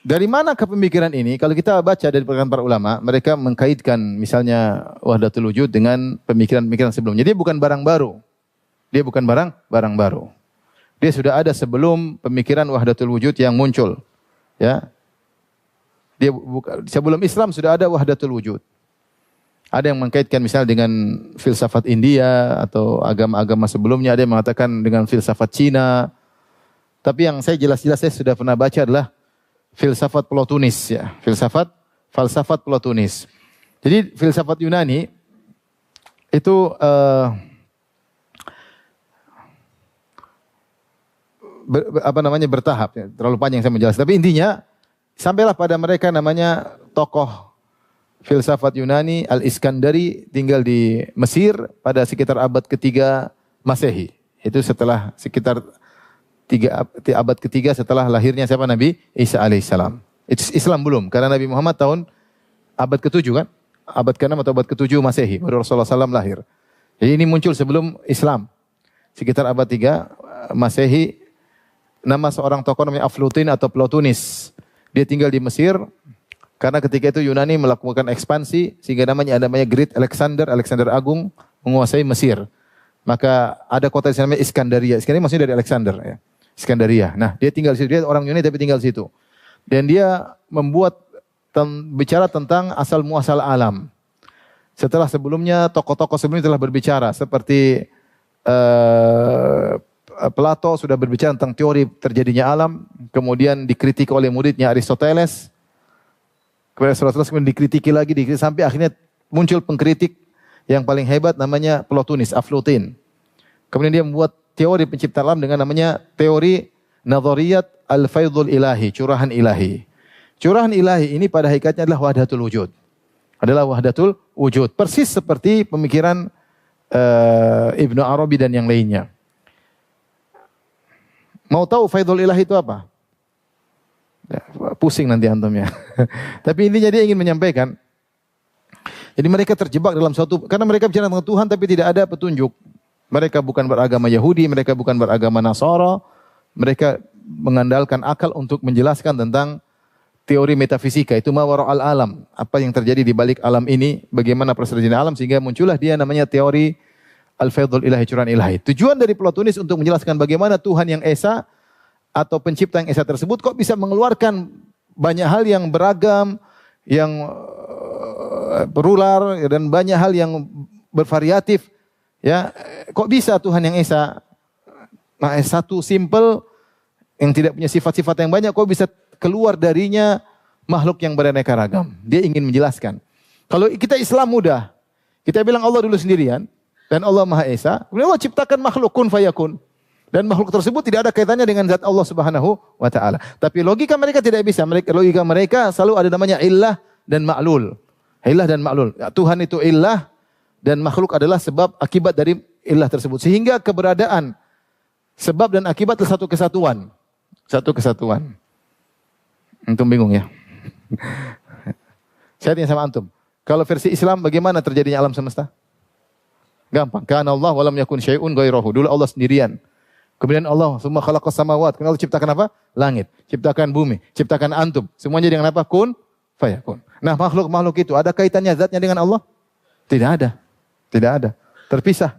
Dari mana pemikiran ini? Kalau kita baca dari perkataan para ulama, mereka mengkaitkan misalnya wahdatul wujud dengan pemikiran-pemikiran sebelumnya. Dia bukan barang baru. Dia bukan barang baru. Dia sudah ada sebelum pemikiran wahdatul wujud yang muncul. Ya. Sebelum Islam sudah ada wahdatul wujud. Ada yang mengkaitkan misalnya dengan filsafat India atau agama-agama sebelumnya, ada yang mengatakan dengan filsafat Cina. Tapi yang saya jelas-jelas saya sudah pernah baca adalah filsafat Plotinus ya, falsafat Plotinus. Jadi filsafat Yunani itu bertahap ya, terlalu panjang saya menjelaskan. Tapi intinya sampailah pada mereka namanya tokoh filsafat Yunani Al-Iskandari, tinggal di Mesir pada sekitar abad ketiga Masehi. Itu setelah sekitar abad ketiga setelah lahirnya siapa? Nabi Isa alaihissalam. Itu Islam belum, karena Nabi Muhammad tahun abad ke-7 kan? Abad ke-6 atau abad ke-7 Masehi, baru Rasulullah SAW lahir. Jadi ini muncul sebelum Islam. Sekitar abad 3 Masehi, nama seorang tokoh namanya Aflutin atau Plotinus. Dia tinggal di Mesir, karena ketika itu Yunani melakukan ekspansi, sehingga namanya Great Alexander Agung menguasai Mesir. Maka ada kota yang namanya Iskandaria. Iskandaria maksudnya dari Alexander ya. Iskandaria. Nah, dia tinggal di situ. Dia orang Yunani tapi tinggal di situ. Dan dia membuat bicara tentang asal muasal alam. Setelah sebelumnya tokoh-tokoh sebelumnya telah berbicara seperti Plato sudah berbicara tentang teori terjadinya alam, kemudian dikritik oleh muridnya Aristoteles. Kepada Aristoteles kemudian dikritiki lagi, sampai akhirnya muncul pengkritik yang paling hebat namanya Plotinus, Aflutin. Kemudian dia membuat teori penciptaan alam dengan namanya teori Nadhariyat Al-Faidul Ilahi, curahan ilahi. Curahan ilahi ini pada hakikatnya adalah wahdatul wujud. Adalah wahdatul wujud. Persis seperti pemikiran Ibnu Arabi dan yang lainnya. Mau tahu Faidul Ilahi itu apa? Ya, pusing nanti antum ya. Tapi intinya dia ingin menyampaikan. Jadi mereka terjebak dalam suatu, karena mereka bicara tentang Tuhan tapi tidak ada petunjuk. Mereka bukan beragama Yahudi, mereka bukan beragama Nasara, mereka mengandalkan akal untuk menjelaskan tentang teori metafisika, itu mawara'al alam, apa yang terjadi di balik alam ini, bagaimana perserjaan alam, sehingga muncullah dia namanya teori Al-Faidul Ilahi, curahan ilahi. Tujuan dari Plotinus untuk menjelaskan bagaimana Tuhan yang Esa atau pencipta yang Esa tersebut kok bisa mengeluarkan banyak hal yang beragam, yang berular dan banyak hal yang bervariatif. Ya, kok bisa Tuhan yang Esa, satu simple yang tidak punya sifat-sifat yang banyak, kok bisa keluar darinya makhluk yang beraneka ragam? Dia ingin menjelaskan. Kalau kita Islam mudah, kita bilang Allah dulu sendirian dan Allah Maha Esa, kemudian Allah ciptakan makhluk kun fayakun. Dan makhluk tersebut tidak ada kaitannya dengan zat Allah Subhanahu wa taala. Tapi logika mereka tidak bisa. Logika mereka selalu ada namanya illah dan ma'lul. Illah dan ma'lul. Tuhan itu illah dan makhluk adalah sebab akibat dari illah tersebut. Sehingga keberadaan sebab dan akibat adalah satu kesatuan. Satu kesatuan. Antum bingung ya? Saya tanya sama antum. Kalau versi Islam bagaimana terjadinya alam semesta? Gampang. Kana Allah wa lam yakun syai'un ghairahu. Dulu Allah sendirian. Kemudian Allah semua khalaqas samawat. Kemudian Allah ciptakan apa? Langit. Ciptakan bumi. Ciptakan antum. Semuanya dengan apa? Kun fayakun. Nah, makhluk-makhluk itu ada kaitannya zatnya dengan Allah? Tidak ada. Tidak ada. Terpisah.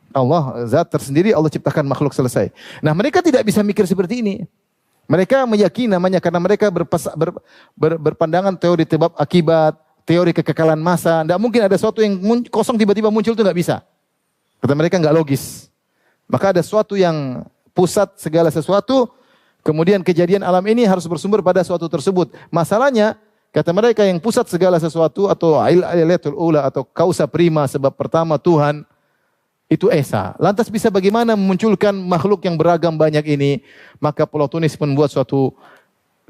Allah zat tersendiri, Allah ciptakan makhluk, selesai. Nah, mereka tidak bisa mikir seperti ini. Mereka meyakini namanya karena mereka berpandangan teori sebab akibat, teori kekekalan masa. Tidak mungkin ada sesuatu yang kosong tiba-tiba muncul, itu nggak bisa. Kata mereka nggak logis. Maka ada sesuatu yang pusat segala sesuatu, kemudian kejadian alam ini harus bersumber pada sesuatu tersebut. Masalahnya, kata mereka yang pusat segala sesuatu atau ilatul ula atau kausa prima, sebab pertama Tuhan, itu Esa. Lantas bisa bagaimana memunculkan makhluk yang beragam banyak ini? Maka Platonis membuat suatu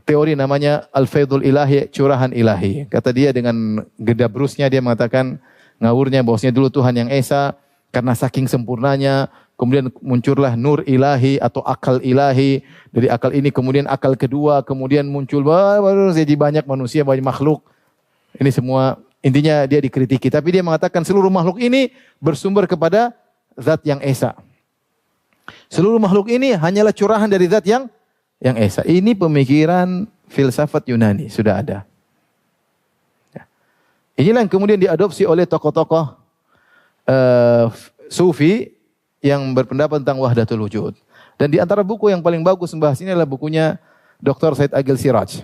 teori namanya Al-Faidul Ilahi, curahan ilahi. Kata dia dengan gedabrusnya dia mengatakan ngawurnya bahwasanya dulu Tuhan yang Esa, karena saking sempurnanya kemudian muncullah nur ilahi atau akal ilahi. Dari akal ini kemudian akal kedua, kemudian muncul baru jadi banyak manusia, banyak makhluk. Ini semua intinya dia dikritiki, tapi dia mengatakan seluruh makhluk ini bersumber kepada zat yang Esa. Seluruh makhluk ini hanyalah curahan dari zat yang Esa. Ini pemikiran filsafat Yunani, sudah ada. Ya. Inilah yang kemudian diadopsi oleh tokoh-tokoh Sufi yang berpendapat tentang wahdatul wujud. Dan di antara buku yang paling bagus membahas ini adalah bukunya Dr. Said Agil Siraj.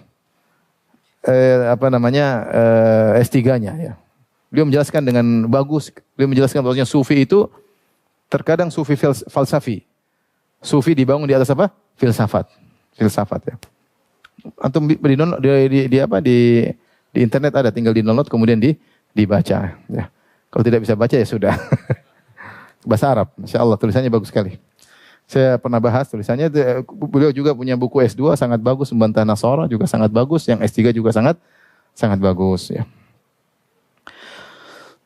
S3-nya ya. Beliau menjelaskan dengan bagus, beliau menjelaskan bahwasanya Sufi itu terkadang Sufi falsafi. Sufi dibangun di atas apa? Filsafat. Filsafat ya. Antum di internet ada, tinggal di-download kemudian dibaca ya. Kalau tidak bisa baca ya sudah. Bahasa Arab, Masya Allah, tulisannya bagus sekali. Saya pernah bahas tulisannya, beliau juga punya buku S2 sangat bagus, membantah Nasara juga sangat bagus, yang S3 juga sangat bagus ya.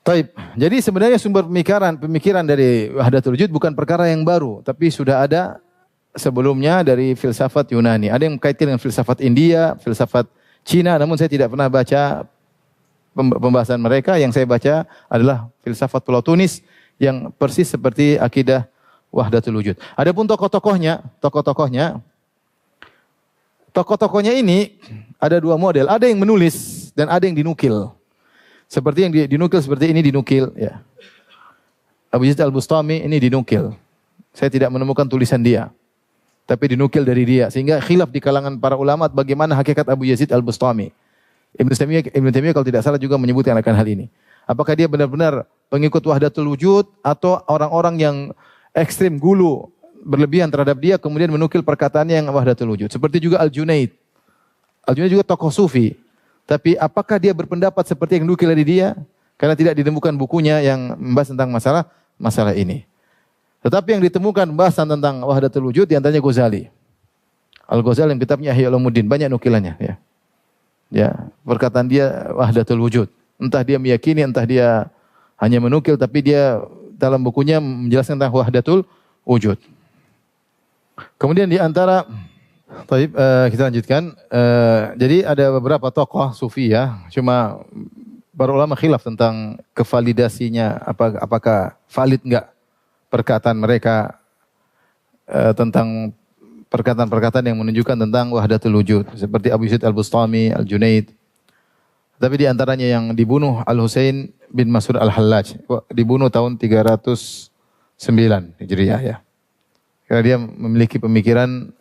Taib. Jadi sebenarnya sumber pemikiran dari wahdatul wujud bukan perkara yang baru, tapi sudah ada sebelumnya dari filsafat Yunani. Ada yang kaitkan dengan filsafat India, filsafat Cina, namun saya tidak pernah baca pembahasan mereka. Yang saya baca adalah filsafat Platonis yang persis seperti akidah wahdatul wujud. Adapun tokoh-tokohnya ini ada dua model, ada yang menulis dan ada yang dinukil. Seperti yang dinukil seperti ini dinukil ya. Abu Yazid Al-Bustami ini dinukil. Saya tidak menemukan tulisan dia, tapi dinukil dari dia, sehingga khilaf di kalangan para ulama bagaimana hakikat Abu Yazid Al-Bustami. Ibnu Taimiyah kalau tidak salah juga menyebutkan akan hal ini. Apakah dia benar-benar pengikut wahdatul wujud atau orang-orang yang ekstrim gulu berlebihan terhadap dia kemudian menukil perkataannya yang wahdatul wujud. Seperti juga Al-Junaid. Al-Junaid juga tokoh sufi. Tapi apakah dia berpendapat seperti yang dinukil dari dia? Karena tidak ditemukan bukunya yang membahas tentang masalah ini. Tetapi yang ditemukan bahasan tentang wahdatul wujud di antaranya Ghazali. Al-Ghazali yang kitabnya Ihya Ulumuddin, banyak nukilannya ya. Ya, perkataan dia wahdatul wujud. Entah dia meyakini, entah dia hanya menukil, tapi dia dalam bukunya menjelaskan tentang wahdatul wujud. Kemudian di antara kita lanjutkan. Jadi ada beberapa tokoh sufi ya. Cuma para ulama khilaf tentang kevalidasinya, apakah valid enggak perkataan mereka tentang perkataan-perkataan yang menunjukkan tentang wahdatul wujud. Seperti Abu Yazid Al-Bustami, Al-Junaid. Tapi di antaranya yang dibunuh Al-Husain bin Mas'ud Al-Hallaj. Dibunuh tahun 309 Hijriah ya. Karena dia memiliki pemikiran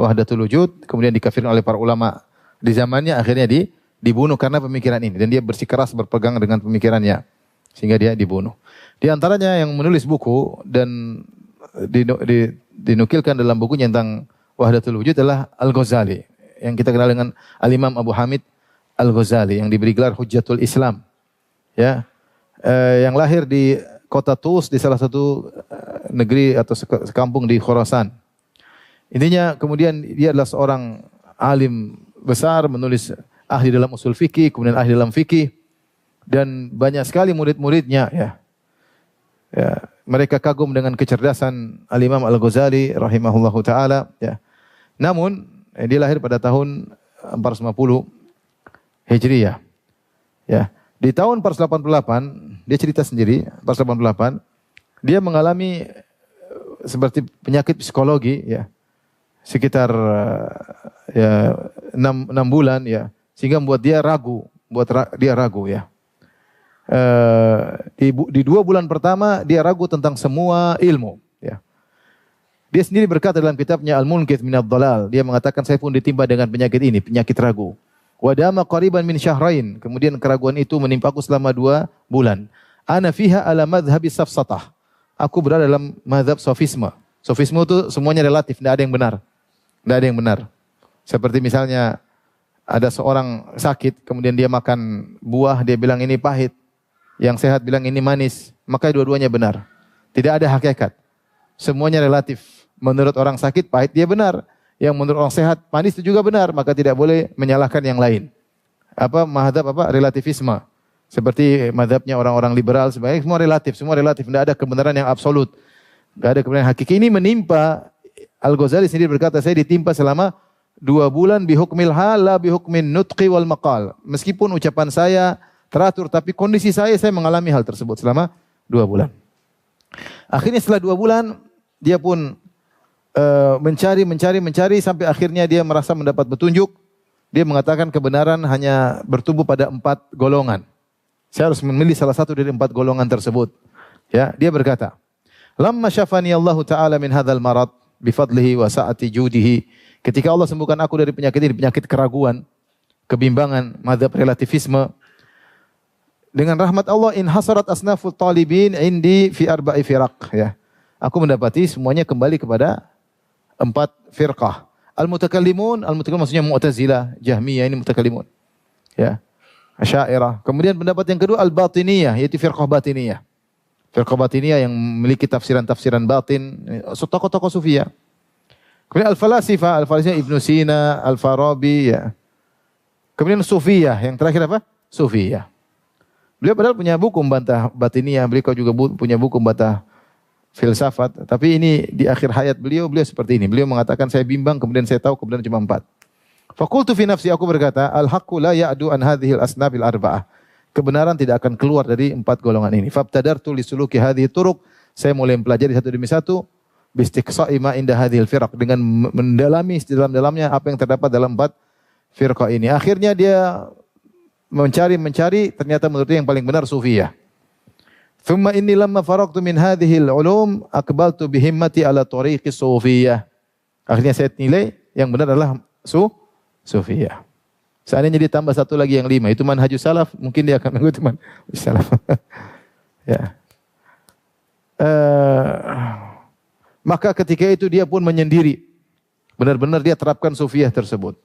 wahdatul wujud, kemudian dikafirkan oleh para ulama di zamannya, akhirnya dibunuh karena pemikiran ini. Dan dia bersikeras berpegang dengan pemikirannya, sehingga dia dibunuh. Di antaranya yang menulis buku dan dinukilkan dalam bukunya tentang wahdatul wujud adalah Al-Ghazali, yang kita kenal dengan Al-Imam Abu Hamid Al-Ghazali, yang diberi gelar Hujjatul Islam. Ya, yang lahir di kota Tus, di salah satu negeri atau sekampung di Khurasan. Intinya kemudian dia adalah seorang alim besar, menulis ahli dalam usul fikih, kemudian ahli dalam fikih, dan banyak sekali murid-muridnya ya. Ya, mereka kagum dengan kecerdasan Al-Imam Al-Ghazali rahimahullahu taala ya. Namun dia lahir pada tahun 450 Hijriyah. Ya. Di tahun 488, dia cerita sendiri, 488, dia mengalami seperti penyakit psikologi ya. Sekitar ya 6 bulan ya, sehingga membuat dia ragu, ya. Di 2 bulan pertama dia ragu tentang semua ilmu ya. Dia sendiri berkata dalam kitabnya Al-Munqidh Minadh Dhalal, dia mengatakan saya pun ditimpa dengan penyakit ini, penyakit ragu. Wa dama qariban min syahrain, kemudian keraguan itu menimpaku selama 2 bulan. Ana fiha ala madhhabi safsatah. Aku berada dalam mazhab sofisme. Sofisme itu semuanya relatif, tidak ada yang benar. Tidak ada yang benar. Seperti misalnya ada seorang sakit, kemudian dia makan buah, dia bilang ini pahit. Yang sehat bilang ini manis. Maka dua-duanya benar. Tidak ada hakikat. Semuanya relatif. Menurut orang sakit, pahit dia benar. Yang menurut orang sehat, manis itu juga benar. Maka tidak boleh menyalahkan yang lain. Mazhab relativisme. Seperti mazhabnya orang-orang liberal. Sebenarnya semua relatif. Semua relatif. Tidak ada kebenaran yang absolut. Tidak ada kebenaran hakiki. Ini menimpa, Al-Ghazali sendiri berkata, saya ditimpa selama 2 bulan bihukmil hal, la bihukmin nutqi wal maqal. Meskipun ucapan saya teratur, tapi kondisi saya mengalami hal tersebut selama 2 bulan. Akhirnya setelah 2 bulan, dia pun mencari sampai akhirnya dia merasa mendapat petunjuk. Dia mengatakan kebenaran hanya bertumbuh pada 4 golongan. Saya harus memilih salah satu dari 4 golongan tersebut. Ya, dia berkata, "Lamma syafani Allah Ta'ala min hadzal marad bifadlihi wa sa'ati judihi." Ketika Allah sembuhkan aku dari penyakit ini, penyakit keraguan, kebimbangan, mazhab relativisme, dengan rahmat Allah inhasarat asnafut talibin indi fi arba'i firaq, ya. Aku mendapati semuanya kembali kepada 4 firqah. Al-mutakallimun maksudnya Mu'tazilah, Jahmiyah, ini mutakallimun. Ya. Asy'ariyah. Kemudian pendapat yang kedua al-batiniyah, yaitu firqah batiniyah. Firqah batiniyah yang memiliki tafsiran-tafsiran batin, tokoh-tokoh sufiyah. Kemudian al-falasifah Ibnu Sina, Al-Farabi, ya. Kemudian sufiyah, yang terakhir apa? Sufiyah. Beliau padahal punya buku membantah batiniyah, beliau juga punya buku membantah filsafat, tapi ini di akhir hayat beliau seperti ini. Beliau mengatakan saya bimbang, kemudian saya tahu kebenaran cuma 4. Faqultu fi nafsi, aku berkata, al-haqqu la ya'du an hadhil asnabil arba'ah. Kebenaran tidak akan keluar dari 4 golongan ini. Fabtadartu li suluki hadhihi turuq, saya mulai mempelajari satu demi satu, bistiqsa'i ma inda hadhil firaq, dengan mendalami dalam-dalamnya apa yang terdapat dalam 4 firqah ini. Akhirnya dia mencari, ternyata menurut dia yang paling benar sufiyah. Thumma inni lamma faraqtu min hadhil ulum aqbaltu bihimmati ala tariqis sufiyah. Akhirnya saya nilai yang benar adalah sufiyah. Seandainya ditambah satu lagi yang 5, itu manhajus salaf, mungkin dia akan mengikuti manhajus salaf. Ya. Maka ketika itu dia pun menyendiri. Benar-benar dia terapkan sufiyah tersebut.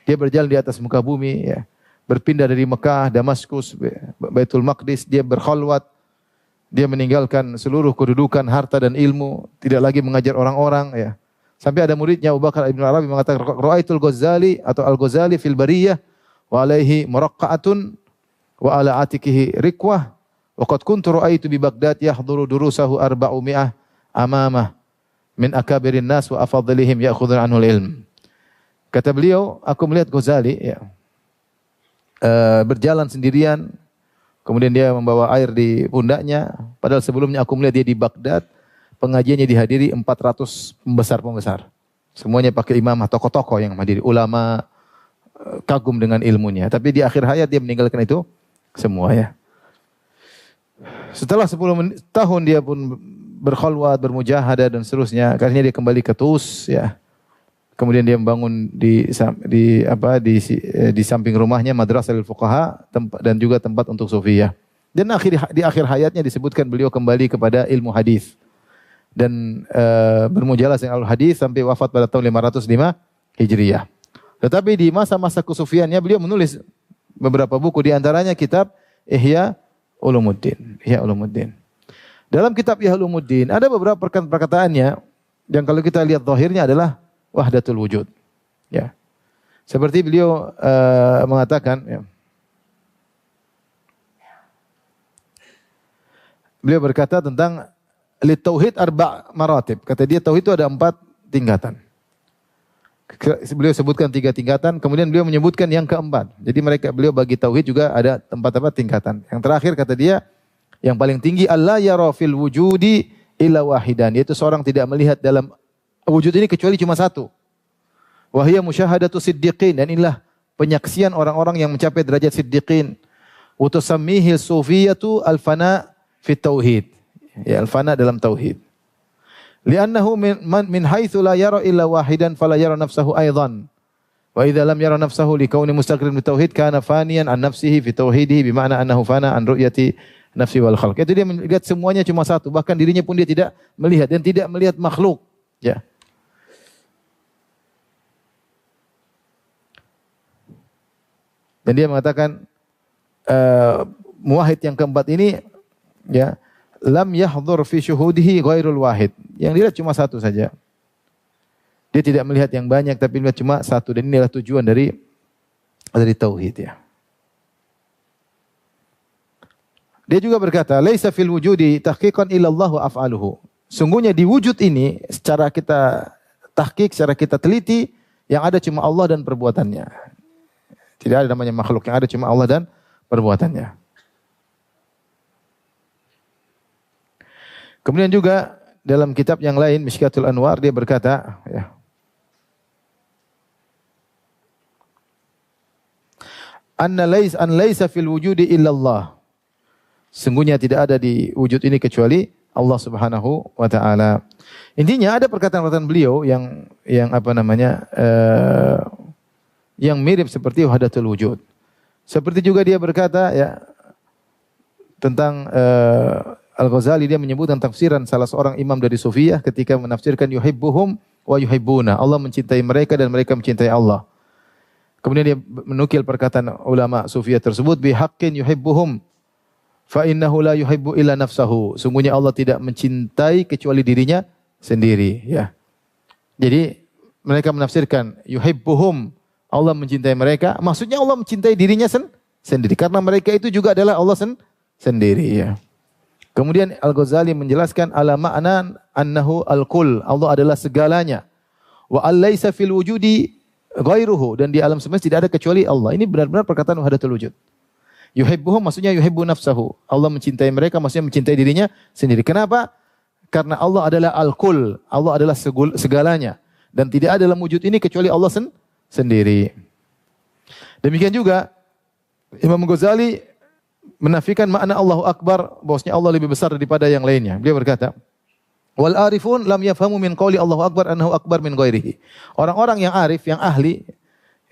Dia berjalan di atas muka bumi, ya. Berpindah dari Mekah, Damaskus, Baitul Maqdis, dia berkhalwat. Dia meninggalkan seluruh kedudukan, harta dan ilmu, tidak lagi mengajar orang-orang, ya. Sampai ada muridnya Abu Bakar Ibn Arabi mengatakan, "Ra'aitul Ghazali atau Al-Ghazali fil bariyah wa alaihi muraqqa'atun wa ala atikihi rikwah wa qad kuntu ra'aitu bi Baghdad yahduru durusahu 400 amamah min akabirin nas wa afadlihim ya'khudun anhu al-ilm." Kata beliau, aku melihat Ghazali, ya, berjalan sendirian. Kemudian dia membawa air di pundaknya. Padahal sebelumnya aku melihat dia di Baghdad. Pengajiannya dihadiri 400 pembesar-pembesar. Semuanya pakai imamah, tokoh-tokoh yang menghadiri. Ulama, kagum dengan ilmunya. Tapi di akhir hayat dia meninggalkan itu semua, ya. Setelah 10 tahun dia pun berkhalwat, bermujahadah dan seterusnya. Akhirnya dia kembali ke Tus, ya. Kemudian dia membangun di samping rumahnya madrasah lil fuqaha dan juga tempat untuk sufiyah. Dan di akhir hayatnya disebutkan beliau kembali kepada ilmu hadis dan bermujalah dengan al-hadis sampai wafat pada tahun 505 Hijriyah. Tetapi di masa-masa kesufiannya beliau menulis beberapa buku, di antaranya kitab Ihya Ulumuddin. Dalam kitab Ihya Ulumuddin ada beberapa perkataannya yang kalau kita lihat zahirnya adalah wahdatul wujud. Ya. Seperti beliau mengatakan, ya. Beliau berkata tentang li tauhid 4 maratib. Kata dia tauhid itu ada 4 tingkatan. Beliau sebutkan 3 tingkatan, kemudian beliau menyebutkan yang keempat. Jadi beliau bagi tauhid juga ada tempat tingkatan. Yang terakhir kata dia, yang paling tinggi Allah yara fil wujudi illa wahidan, yaitu seorang tidak melihat dalam wujud ini kecuali cuma satu. Wa hiya musyahadatu siddiqin, dan inilah penyaksian orang-orang yang mencapai derajat siddiqin. Wa tusammihi sufiyatu al-fana fi tauhid. Ya, al-fana dalam tauhid. Li'annahu min haitsu la yara illa wahidan fala yara nafsahu aidan. Wa idza lam yara nafsahu li kauni mustaqrin bi tauhid kana faniyan an nafsihi fi tauhidihi bi ma'na annahu fana an ru'yati nafsi wal khalq. Itu dia melihat semuanya cuma satu, bahkan dirinya pun dia tidak melihat dan tidak melihat makhluk. Ya. Dan dia mengatakan muwahhid yang keempat ini ya, lam yahdhur fi syuhudihi ghairul wahid. Yang dilihat cuma satu saja. Dia tidak melihat yang banyak tapi melihat cuma satu, dan inilah tujuan dari tauhid ya. Dia juga berkata, laisa fil wujudi tahqiqan illa Allah wa af'aluhu. Sungguhnya di wujud ini secara kita tahqiq, secara kita teliti, yang ada cuma Allah dan perbuatannya. Tidak ada namanya makhluk, yang ada cuma Allah dan perbuatannya. Kemudian juga dalam kitab yang lain Mishkatul Anwar dia berkata ya, an laisa fil wujudi illa Allah. Sungguhnya tidak ada di wujud ini kecuali Allah Subhanahu wa taala. Intinya ada perkataan-perkataan beliau yang apa namanya yang mirip seperti wahdatul wujud. Seperti juga dia berkata ya tentang Al-Ghazali, dia menyebutkan tafsiran salah seorang imam dari Sufiyah ketika menafsirkan yuhibbuhum wa yuhibbuna. Allah mencintai mereka dan mereka mencintai Allah. Kemudian dia menukil perkataan ulama Sufiyah tersebut, bihaqqin yuhibbuhum fa innahu la yuhibbu illa nafsahu. Sungguhnya Allah tidak mencintai kecuali dirinya sendiri, ya. Jadi mereka menafsirkan yuhibbuhum, Allah mencintai mereka, maksudnya Allah mencintai dirinya sendiri karena mereka itu juga adalah Allah sendiri, ya. Kemudian Al-Ghazali menjelaskan ala ma'nan annahu al-kull, Allah adalah segalanya. Wa alaysa fil wujudi ghairuhu, dan di alam semesta tidak ada kecuali Allah. Ini benar-benar perkataan wahdatul wujud. Yuhibbuhum maksudnya yuhibbu nafsahu. Allah mencintai mereka maksudnya mencintai dirinya sendiri. Kenapa? Karena Allah adalah al-kull, Allah adalah segalanya, dan tidak ada dalam wujud ini kecuali Allah sendiri. Demikian juga Imam Ghazali menafikan makna Allahu Akbar, bahwasanya Allah lebih besar daripada yang lainnya. Beliau berkata, wal arifun lam yafhamu min qauli Allahu Akbar annahu akbar min ghairihi. Orang-orang yang arif, yang ahli,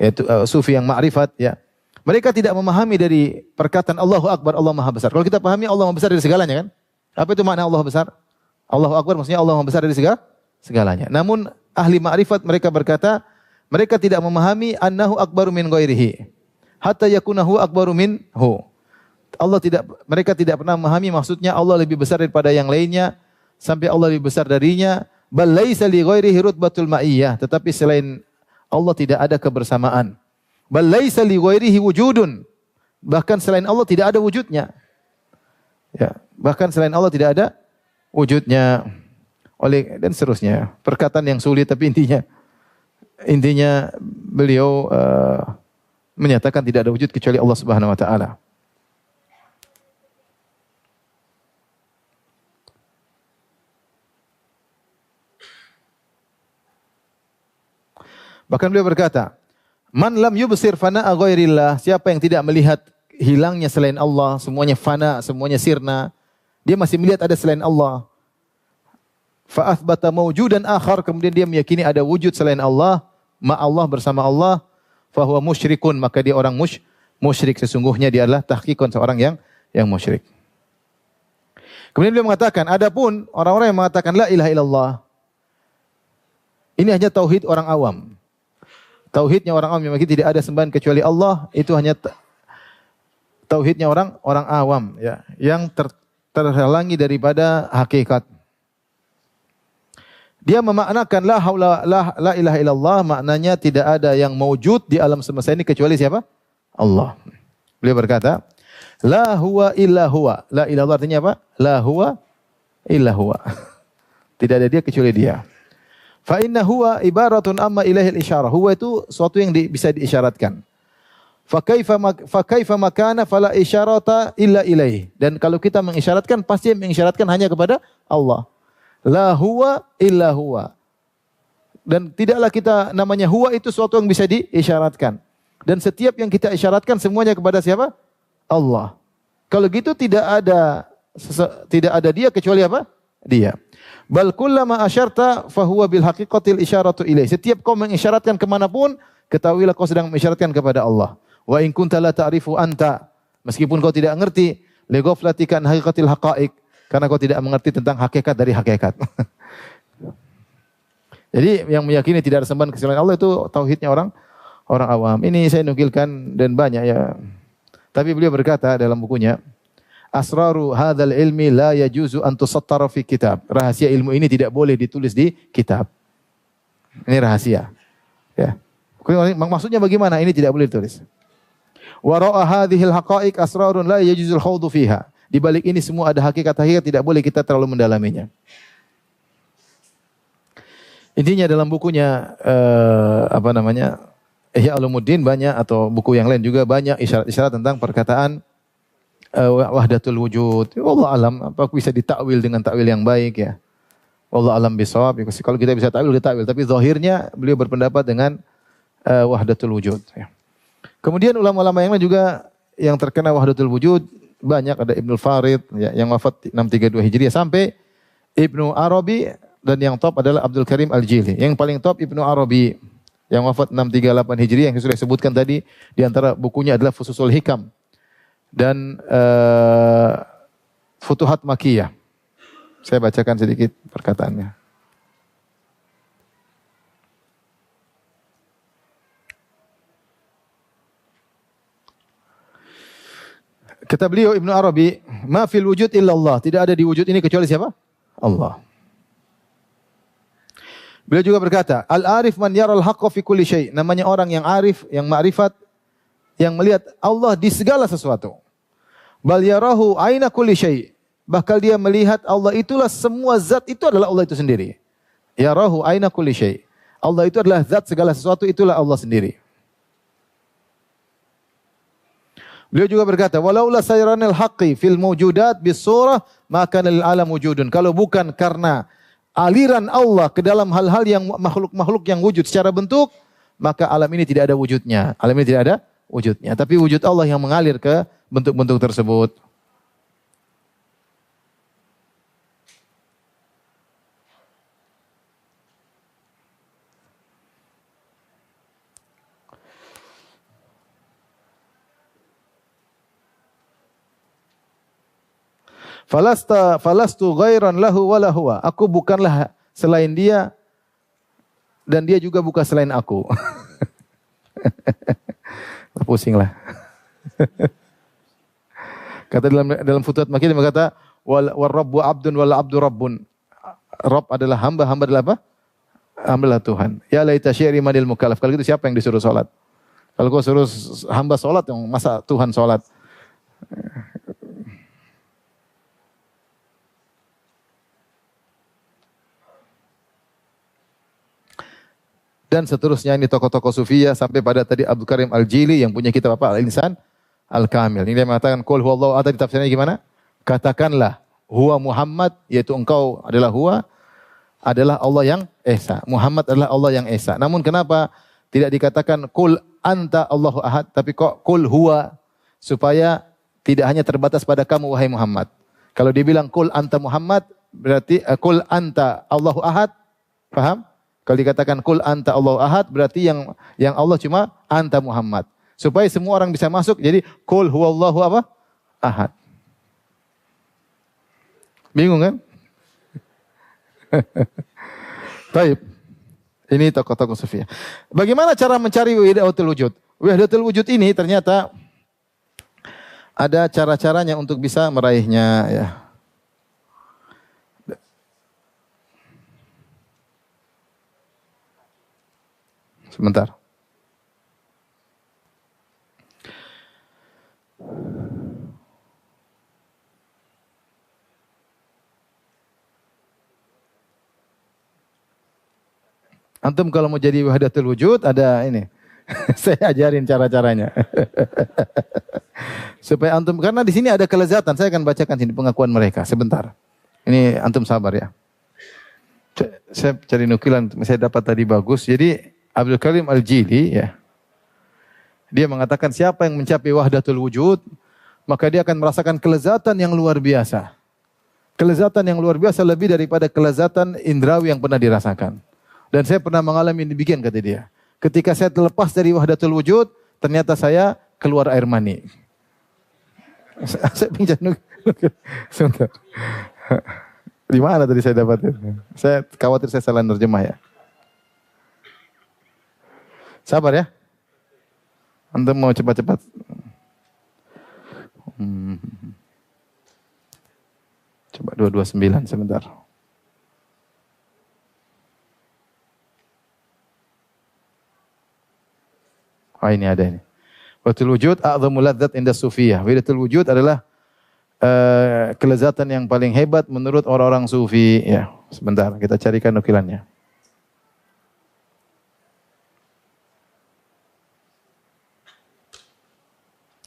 yaitu sufi yang ma'rifat, ya, mereka tidak memahami dari perkataan Allahu Akbar, Allah Maha Besar. Kalau kita pahami Allah Maha Besar dari segalanya, kan? Apa itu makna Allah besar? Allahu Akbar maksudnya Allah Maha Besar dari segalanya. Namun ahli ma'rifat mereka berkata, mereka tidak memahami annahu akbaru min ghairihi hatta yakunahu akbaru minhu. Mereka tidak pernah memahami maksudnya Allah lebih besar daripada yang lainnya sampai Allah lebih besar darinya. Bal laisa li ghairihi rutbatul ma'iyyah, tetapi selain Allah tidak ada kebersamaan. Bal laisa li ghairihi wujudun, bahkan selain Allah tidak ada wujudnya. Ya, bahkan selain Allah tidak ada wujudnya. Dan seterusnya. Perkataan yang sulit tapi intinya beliau menyatakan tidak ada wujud kecuali Allah Subhanahu wa taala. Bahkan beliau berkata, man lam yubsir fana'a ghairillah, siapa yang tidak melihat hilangnya selain Allah, semuanya fana, semuanya sirna, dia masih melihat ada selain Allah. Fa athbata mawjudan akhar, kemudian dia meyakini ada wujud selain Allah, Allah bersama Allah, fa huwa musyrikun, maka dia orang musyrik, sesungguhnya dia adalah tahqiqan seorang yang musyrik. Kemudian beliau mengatakan, adapun orang-orang yang mengatakan la ilaha illallah, ini hanya tauhid orang awam. Tauhidnya orang awam yang tidak ada sembahan kecuali Allah, itu hanya tauhidnya orang awam, ya, yang terhalangi daripada hakikat. Dia memaknakan la ilaha illallah, maknanya tidak ada yang maujud di alam semesta ini kecuali siapa? Allah. Beliau berkata, la huwa illa huwa. La ilaha artinya apa? La huwa illa huwa. Tidak ada dia kecuali dia. Fa inna huwa ibaratun amma ilaihil isyarah. Huwa itu suatu yang bisa diisyaratkan. Fa kaifa makana fala isyarata illa ilaih. Dan kalau kita mengisyaratkan pasti mengisyaratkan hanya kepada Allah. La huwa illa huwa. Dan tidaklah kita namanya huwa itu suatu yang bisa diisyaratkan. Dan setiap yang kita isyaratkan semuanya kepada siapa? Allah. Kalau gitu tidak ada dia kecuali apa? Dia. Bal kullama asyarta fahuwa bil haqiqatil isyaratu ilaih. Setiap kau mengisyaratkan kemanapun, ketahuilah kau sedang mengisyaratkan kepada Allah. Wa in kunta la ta'rifu anta, meskipun kau tidak mengerti, li ghaflatika an haqiqatil haqa'iq, karena kau tidak mengerti tentang hakikat dari hakikat. Jadi yang meyakini tidak ada sembahan selain Allah itu tauhidnya orang awam. Ini saya nukilkan dan banyak ya. Tapi beliau berkata dalam bukunya, Asraru hadzal ilmi la yajuzu an tusattara fi kitab. Rahasia ilmu ini tidak boleh ditulis di kitab. Ini rahasia. Ya. Maksudnya bagaimana? Ini tidak boleh ditulis. Wa ra'a hadhil haqa'iq asrarun la yajuzul khawdu fiha. Di balik ini semua ada hakikat-hakikat tidak boleh kita terlalu mendalaminya. Intinya dalam bukunya Ihya Ulumuddin banyak atau buku yang lain juga banyak isyarat-isyarat tentang perkataan wahdatul wujud. Wallahu alam, apa bisa ditakwil dengan takwil yang baik ya. Wallahu alam bisawab. Kalau kita bisa takwil kita takwil, tapi zahirnya beliau berpendapat dengan wahdatul wujud ya. Kemudian ulama-ulama yang lain juga yang terkena wahdatul wujud banyak, ada Ibnu Farid ya, yang wafat 632 Hijriah sampai Ibnu Arabi, dan yang top adalah Abdul Karim Al-Jili. Yang paling top Ibnu Arabi yang wafat 638 Hijriah yang sudah disebutkan tadi, di antara bukunya adalah Fususul Hikam dan Futuhat Makkiyah. Saya bacakan sedikit perkataannya. Kata beliau Ibnu Arabi, "Ma fil wujud illa Allah." Tidak ada di wujud ini kecuali siapa? Allah. Beliau juga berkata, "Al-arif man yaral haqqa fi kulli syai." Namanya orang yang arif, yang ma'rifat, yang melihat Allah di segala sesuatu. Bal yarahu aina kulli syai. Bahkan dia melihat Allah itulah semua zat itu adalah Allah itu sendiri. Yarahu aina kulli syai. Allah itu adalah zat segala sesuatu, itulah Allah sendiri. Beliau juga berkata, "Walaula sayranil haqqi fil mawjudat bis surah, maka lil alam wujudun." Kalau bukan karena aliran Allah ke dalam hal-hal yang makhluk-makhluk yang wujud secara bentuk, maka alam ini tidak ada wujudnya. Alam ini tidak ada wujudnya. Tapi wujud Allah yang mengalir ke bentuk-bentuk tersebut. Falastu ghairan lahu wala huwa. Aku bukanlah selain dia dan dia juga bukan selain aku. Pusinglah. Kata dalam Futuhat Makkiyah berkata, wal rabbu abdun wal abdu rabbun. Rabb adalah hamba, hamba adalah apa? Hamba adalah Tuhan. Ya laita syi'ri manil mukallaf. Kalau gitu siapa yang disuruh salat? Kalau kau suruh hamba salat, masa Tuhan salat? Dan seterusnya ini tokoh-tokoh sufiyah sampai pada tadi Abdul Karim Al-Jili yang punya kitab apa? Al-Insan Al-Kamil. Ini dia mengatakan qul huwallahu ahad, tafsirnya gimana? Katakanlah huwa Muhammad, yaitu engkau adalah huwa, adalah Allah yang esa. Muhammad adalah Allah yang esa. Namun kenapa tidak dikatakan qul anta Allahu ahad, tapi kok qul huwa, supaya tidak hanya terbatas pada kamu wahai Muhammad. Kalau dibilang qul anta Muhammad berarti qul anta Allahu ahad. Paham? Kalau dikatakan qul anta Allahu ahad berarti yang Allah cuma anta Muhammad. Supaya semua orang bisa masuk, jadi qul huwallahu apa? Ahad. Bingung kan? Baik. Ini tokoh-tokoh sufiyah. Bagaimana cara mencari wahdatul wujud? Wahdatul wujud ini ternyata ada cara-caranya untuk bisa meraihnya ya. Sebentar. Antum kalau mau jadi wahdatul wujud ada ini. Saya ajarin cara-caranya. Supaya antum, karena di sini ada kelezatan. Saya akan bacakan sini pengakuan mereka sebentar. Ini antum sabar ya. Saya cari nukilan saya dapat tadi bagus. Jadi Abdul Karim Al-Jili ya. Dia mengatakan siapa yang mencapai wahdatul wujud, maka dia akan merasakan kelezatan yang luar biasa. Kelezatan yang luar biasa lebih daripada kelezatan indrawi yang pernah dirasakan. Dan saya pernah mengalami demikian kata dia. Ketika saya terlepas dari wahdatul wujud, ternyata saya keluar air mani. Saya pinjam sebentar. Di mana tadi saya dapat itu? Saya khawatir saya salah nerjemah ya. Sabar ya. Antum mau cepat-cepat. Coba 229 sebentar. Oh ini ada ini. Wahdatul wujud a'dhamul ladzat inda sufiyah. Wahdatul wujud adalah kelezatan yang paling hebat menurut orang-orang sufi. Ya, sebentar kita carikan nukilannya.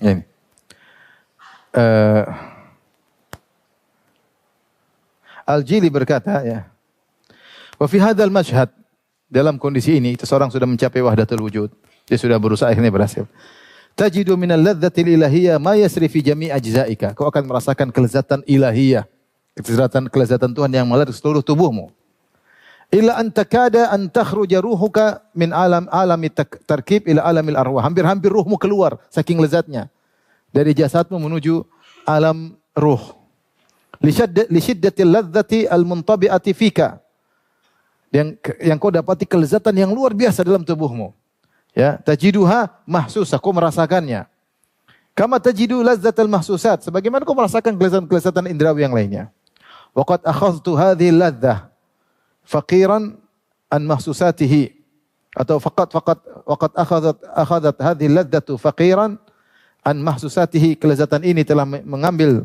Ini. Al-Jili berkata ya. Wa fi hadzal mashhad, dalam kondisi ini seseorang sudah mencapai wahdatul wujud. Dia sudah berusaha akhirnya berhasil. Tajidu minal ladzatil ilahiyyah ma yasri fi jami' ajza'ika. Kau akan merasakan kelezatan ilahiyah. Kelezatan Tuhan yang mengalir seluruh tubuhmu. Illa an takada an takhruja ruhuka min alami tarkib ila alamil arwah. Hampir-hampir ruhmu keluar saking lezatnya. Dari jasadmu menuju alam ruh. Li syiddatil ladzati al-muntabi'ati fika. Yang kau dapati kelezatan yang luar biasa dalam tubuhmu. Ya, tajiduha mahsusa, kau merasakannya. Kama tajidu lazzatal mahsusat, sebagaimana kau merasakan kelezatan indrawi yang lainnya. Wa qad akhadhtu hadhihi ladzah faqiran an mahsusatihi, atau faqat waqad akhadhat hadhihi ladzatu faqiran an mahsusatihi, kelezatan ini telah mengambil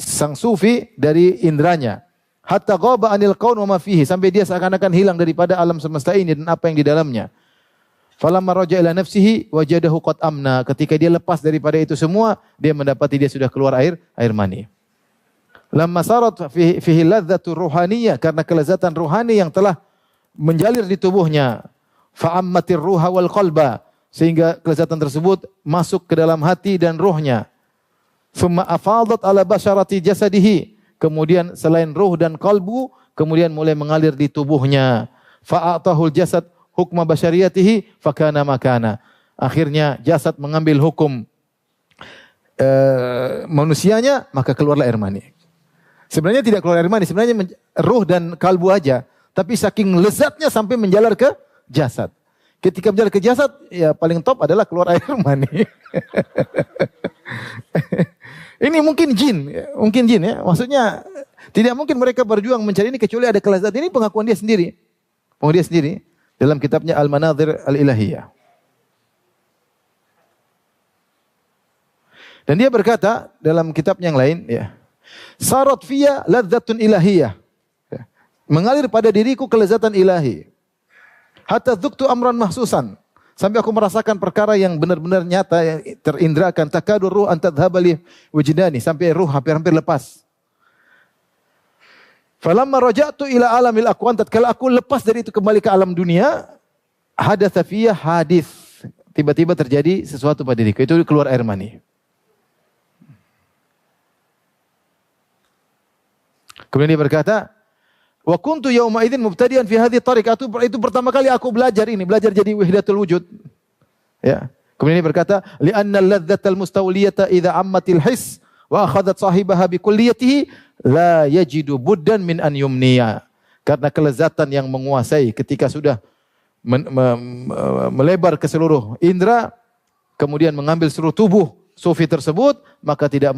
sang sufi dari indranya. Hatta ghaba anil kaun wa ma fihi, sampai dia seakan-akan hilang daripada alam semesta ini dan apa yang di dalamnya. Falamma raja ila nafsihi wajadahu qad amna, ketika dia lepas daripada itu semua, dia mendapati dia sudah keluar air mani. Lamma sarat fihi ladzatu ruhaniyah, karena kelezatan ruhani yang telah menjalir di tubuhnya. Fa'ammatir ruha wal qalba, sehingga kelezatan tersebut masuk ke dalam hati dan ruhnya. Thumma afadat ala basyarati jasadihi, kemudian selain ruh dan kalbu, kemudian mulai mengalir di tubuhnya. Fa'atahul jasad hukma basyariyatihi fakana makana. Akhirnya jasad mengambil hukum manusianya, maka keluarlah air mani. Sebenarnya tidak keluar air mani, sebenarnya ruh dan kalbu aja. Tapi saking lezatnya sampai menjalar ke jasad. Ketika menjalar ke jasad, ya paling top adalah keluar air mani. Ini mungkin jin ya. Maksudnya tidak mungkin mereka berjuang mencari ini kecuali ada kelezatan. Ini pengakuan dia sendiri. Pengakuan dia sendiri dalam kitabnya Al-Manadhir Al-Ilahiyah. Dan dia berkata dalam kitab yang lain, ya, sarat fiya ladzatun ilahiyah. Ya, mengalir pada diriku kelezatan ilahi. Hatta dzuktu amran mahsusan. Sampai aku merasakan perkara yang benar-benar nyata, yang terindrakan. Takadu ruh an tadhhaba li wajdani, sampai ruh hampir-hampir lepas. Falamma raja'tu ila alamil aqwan, tatkala aku lepas dari itu kembali ke alam dunia, hadatsa fiyya hadis. Tiba-tiba terjadi sesuatu pada diriku, itu keluar air mani. Kemudian dia berkata, wa kuntu yauma idzin mubtadi'an fi hadhihi tariqah, itu pertama kali aku belajar jadi wahdatul wujud. Ya. Kemudian dia berkata, li'anna al-ladzatal mustawliyata idza ammatil his wa akhadhat sahibaha bi kulliyatihi la yajidu buddan min an yumniya. Karena kelezatan yang menguasai ketika sudah melebar ke seluruh indera, kemudian mengambil seluruh tubuh sufi tersebut, maka tidak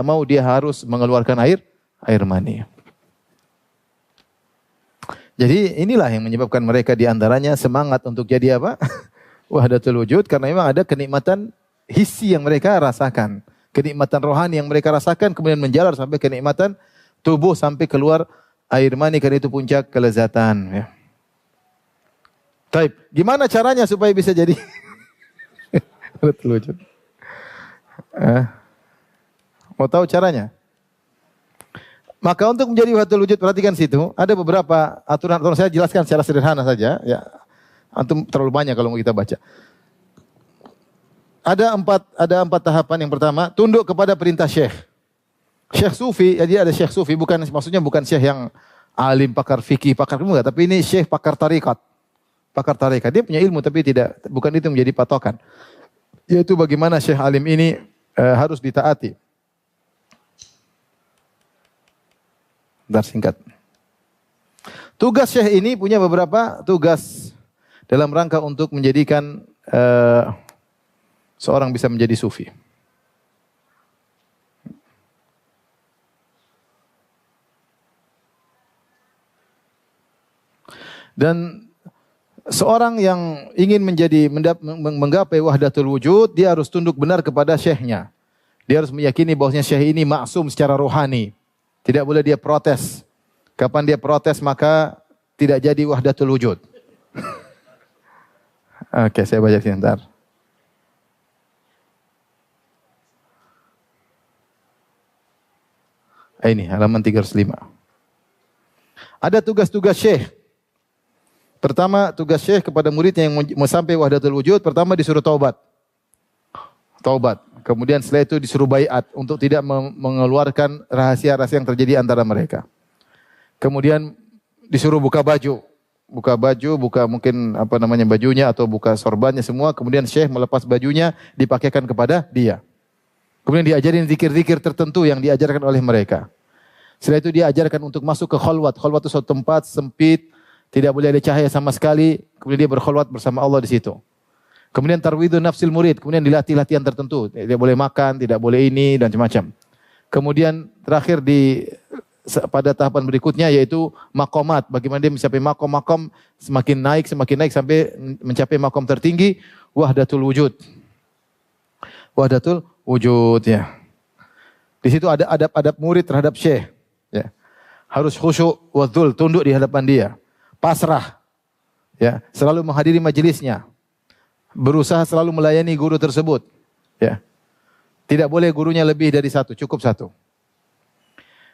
mau dia harus mengeluarkan air mani. Jadi inilah yang menyebabkan mereka diantaranya semangat untuk jadi apa? Wahdatul wujud, karena memang ada kenikmatan hissi yang mereka rasakan. Kenikmatan rohani yang mereka rasakan kemudian menjalar sampai kenikmatan tubuh sampai keluar air mani, karena itu puncak kelezatan. Ya. Taib. Gimana caranya supaya bisa jadi wahdatul wujud? Mau tahu caranya? Maka untuk menjadi wahdatul wujud, perhatikan situ, ada beberapa aturan. Saya jelaskan secara sederhana saja. Ya, antum terlalu banyak kalau mau kita baca. Ada empat tahapan. Yang pertama, tunduk kepada perintah syekh. Syekh sufi, jadi ada syekh sufi, maksudnya bukan syekh yang alim, pakar fikih, pakar ilmu, tapi ini syekh pakar tarikat. Pakar tarikat, dia punya ilmu tapi bukan itu menjadi patokan. Yaitu bagaimana syekh alim ini harus ditaati. Bentar singkat. Tugas syekh ini punya beberapa tugas dalam rangka untuk menjadikan seorang bisa menjadi sufi. Dan seorang yang ingin menggapai wahdatul wujud, dia harus tunduk benar kepada syekhnya. Dia harus meyakini bahwasanya syekh ini maksum secara rohani. Tidak boleh dia protes. Kapan dia protes maka tidak jadi wahdatul wujud. Oke, saya baca sebentar. Ini halaman 305. Ada tugas-tugas syekh. Pertama, tugas syekh kepada muridnya yang mau sampai wahdatul wujud, pertama disuruh taubat. Taubat. Kemudian setelah itu disuruh baiat untuk tidak mengeluarkan rahasia-rahasia yang terjadi antara mereka. Kemudian disuruh buka baju. Buka mungkin bajunya atau buka sorbannya semua. Kemudian syekh melepas bajunya, dipakaikan kepada dia. Kemudian diajarin zikir-zikir tertentu yang diajarkan oleh mereka. Setelah itu dia ajarkan untuk masuk ke khalwat. Khalwat itu suatu tempat sempit, tidak boleh ada cahaya sama sekali. Kemudian dia berkhalwat bersama Allah di situ. Kemudian tarwidun nafsil murid. Kemudian dilatih latihan tertentu. Tidak boleh makan, tidak boleh ini dan macam-macam. Kemudian terakhir pada tahapan berikutnya yaitu makomat. Bagaimana dia mencapai makom semakin naik sampai mencapai makom tertinggi wahdatul wujud. Wahdatul wujud ya. Di situ ada adab-adab murid terhadap syekh. Ya. Harus khusyuk wa dzul, tunduk di hadapan dia. Pasrah. Ya, selalu menghadiri majelisnya. Berusaha selalu melayani guru tersebut. Ya. Tidak boleh gurunya lebih dari satu, cukup satu.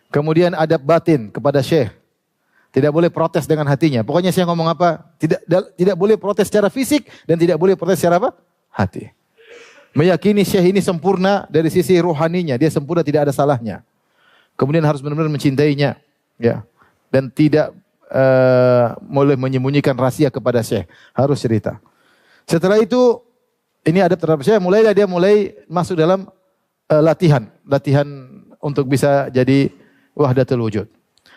Kemudian adab batin kepada syekh. Tidak boleh protes dengan hatinya. Pokoknya syekh ngomong apa, tidak boleh protes secara fisik dan tidak boleh protes secara apa? Hati. Meyakini syekh ini sempurna dari sisi rohaninya, dia sempurna, tidak ada salahnya. Kemudian harus benar-benar mencintainya, ya. Dan tidak boleh menyembunyikan rahasia kepada syekh, harus cerita. Setelah itu, ini adab terhadap syekh, dia mulai masuk dalam latihan untuk bisa jadi wahdatul wujud.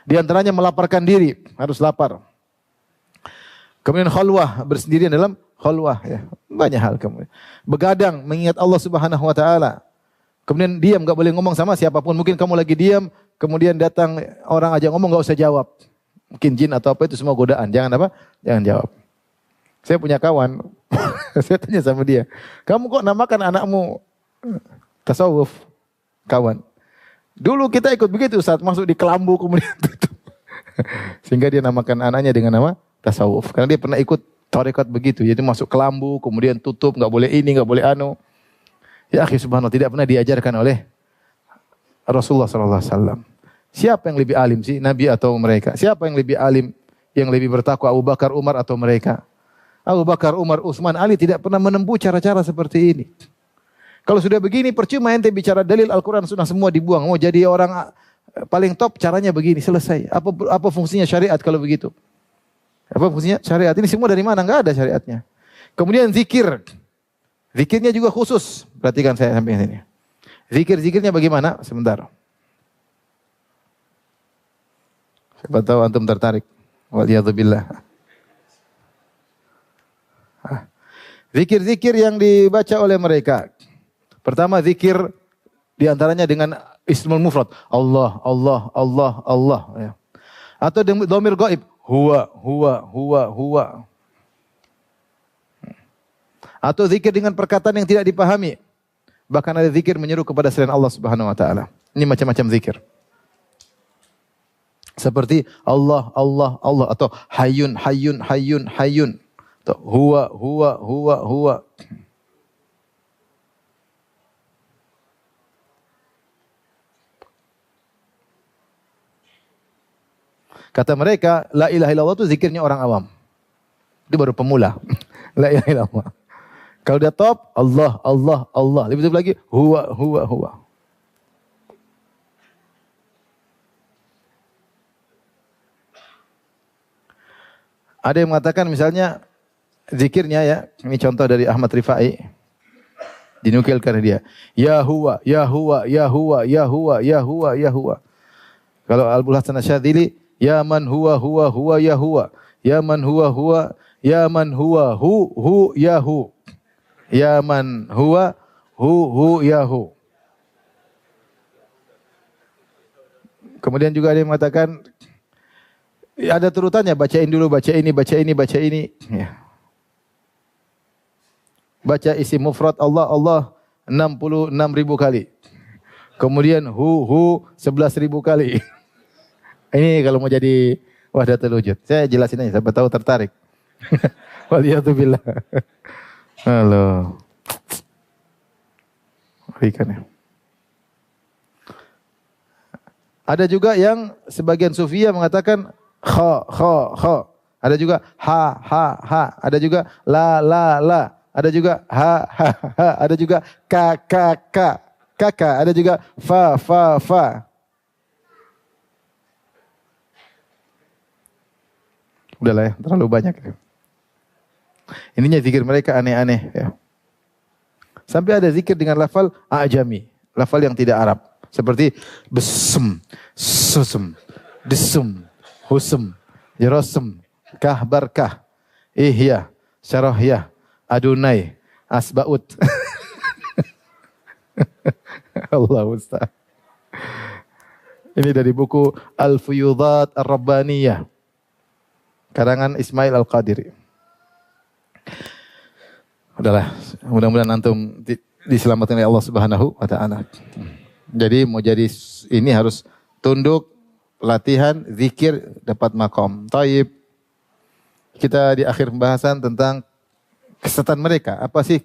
Di antaranya melaparkan diri, harus lapar. Kemudian khalwah, bersendirian dalam khalwah, ya. Banyak hal kemudian. Begadang, mengingat Allah Subhanahu wa taala. Kemudian diam, enggak boleh ngomong sama siapapun. Mungkin kamu lagi diam, kemudian datang orang aja ngomong, enggak usah jawab. Mungkin jin atau apa itu semua godaan. Jangan apa? Jangan jawab. Saya punya kawan, saya tanya sama dia, "Kamu kok namakan anakmu tasawuf?" Kawan. Dulu kita ikut begitu, saat masuk di kelambu kemudian tutup. Sehingga dia namakan anaknya dengan nama tasawuf. Karena dia pernah ikut tarekat begitu, yaitu masuk kelambu, kemudian tutup, enggak boleh ini, enggak boleh anu. Ya akhi subhanallah, tidak pernah diajarkan oleh Rasulullah sallallahu alaihi wasallam. Siapa yang lebih alim sih, Nabi atau mereka? Siapa yang lebih alim, yang lebih bertakwa, Abu Bakar, Umar atau mereka? Abu Bakar, Umar, Utsman, Ali tidak pernah menempuh cara-cara seperti ini. Kalau sudah begini, percuma ente bicara dalil Al-Quran, sunnah semua dibuang. Mau jadi orang paling top, caranya begini, selesai. Apa fungsinya syariat kalau begitu? Apa fungsinya syariat? Ini semua dari mana? Enggak ada syariatnya. Kemudian zikir. Zikirnya juga khusus. Perhatikan saya sampai sini. Zikirnya bagaimana? Sebentar. Siapa tahu antum tertarik. Waliyadzubillah. Zikir-zikir yang dibaca oleh mereka. Pertama zikir diantaranya dengan ismul mufrad. Allah, Allah, Allah, Allah. Ya. Atau dhamir gaib. Huwa. Atau zikir dengan perkataan yang tidak dipahami. Bahkan ada zikir menyeru kepada selain Allah Subhanahu wa taala. Ini macam-macam zikir. Seperti Allah, Allah, Allah atau Hayyun, Hayyun, Hayyun, Hayyun. Huwa, huwa, huwa, huwa. Kata mereka, la ilaha illallah itu zikirnya orang awam. Itu baru pemula. La ilaha illallah. Kalau dia top, Allah, Allah, Allah. Lebih lagi, huwa, huwa, huwa. Ada yang mengatakan misalnya zikirnya ya, ini contoh dari Ahmad Rifai. Dinukilkan dia. Ya huwa, ya huwa, ya huwa, ya huwa, ya huwa, ya huwa. Kalau Abdul Hasan Asyadzili, ya man huwa, huwa, huwa, ya huwa. Ya man huwa, huwa, ya man huwa, hu, ya hu. Ya man huwa, hu, ya hu. Kemudian juga ada yang mengatakan, ada turutannya, bacain dulu, baca ini, baca ini, baca ini. Ya. Baca isim mufrad Allah, Allah 66.000 kali. Kemudian hu 11.000 kali. Ini kalau mau jadi wahdatul wujud. Saya jelasin aja, siapa tahu tertarik. Waliyatubillah. Halo. Berikan ya. Ada juga yang sebagian sufiyah mengatakan kha. Ada juga ha. Ada juga la. Ada juga ha. Ada juga ka. Ada juga fa. Udahlah ya, terlalu banyak. Ininya zikir mereka aneh-aneh ya. Sampai ada zikir dengan lafal ajami, lafal yang tidak Arab. Seperti besem, susem, disum, husum, jerosem, kahbarkah, ihya, syarahiyah, adunai, asbaut. Allah Ustaz. Ini dari buku Al-Fuyudat Ar-Rabbaniyah. Karangan Ismail Al-Qadiri. Udahlah, mudah-mudahan antum diselamatkan oleh Allah Subhanahu wa taala. Jadi mau jadi ini harus tunduk, latihan, zikir, dapat makom. Taib. Kita di akhir pembahasan tentang kesesatan mereka. Apa sih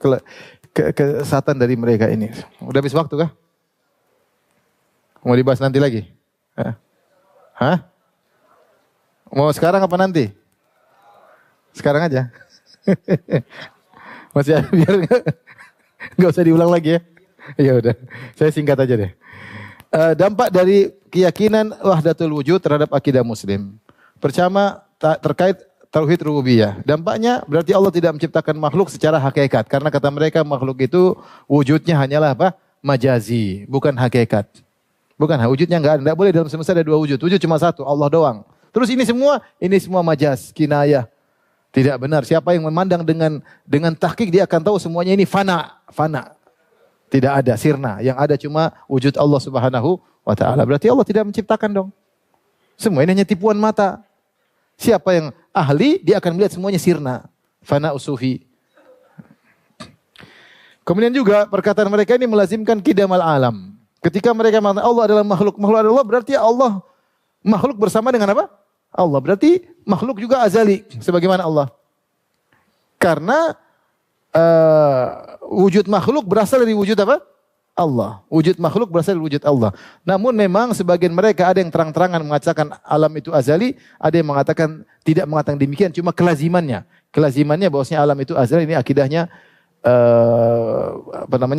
kesesatan dari mereka ini? Udah habis waktu kah? Mau dibahas nanti lagi? Hah? Mau sekarang apa nanti? Sekarang aja. Masih ada, biar nggak usah diulang lagi ya. Ya udah, saya singkat aja deh. Dampak dari keyakinan wahdatul wujud terhadap akidah Muslim. Pertama terkait tauhid rububiyah. Dampaknya berarti Allah tidak menciptakan makhluk secara hakikat, karena kata mereka makhluk itu wujudnya hanyalah apa? Majazi, bukan hakikat. Bukan, wujudnya enggak ada. Enggak boleh dalam semesta ada dua wujud. Wujud cuma satu, Allah doang. Terus ini semua majaz, kinayah. Tidak benar. Siapa yang memandang dengan tahqiq dia akan tahu semuanya ini fana. Tidak ada sirna. Yang ada cuma wujud Allah Subhanahu wa taala. Berarti Allah tidak menciptakan dong. Semua ini hanya tipuan mata. Siapa yang ahli dia akan melihat semuanya sirna. Fana usufi. Kemudian juga perkataan mereka ini melazimkan kidamal alam. Ketika mereka mengatakan Allah adalah makhluk adalah Allah, berarti Allah makhluk bersama dengan apa? Allah. Berarti makhluk juga azali sebagaimana Allah. Karena wujud makhluk berasal dari wujud apa? Allah. Wujud makhluk berasal dari wujud Allah. Namun memang sebagian mereka ada yang terang-terangan mengatakan alam itu azali, ada yang mengatakan tidak mengatakan demikian, cuma kelazimannya. Kelazimannya bahwasanya alam itu azali, ini akidahnya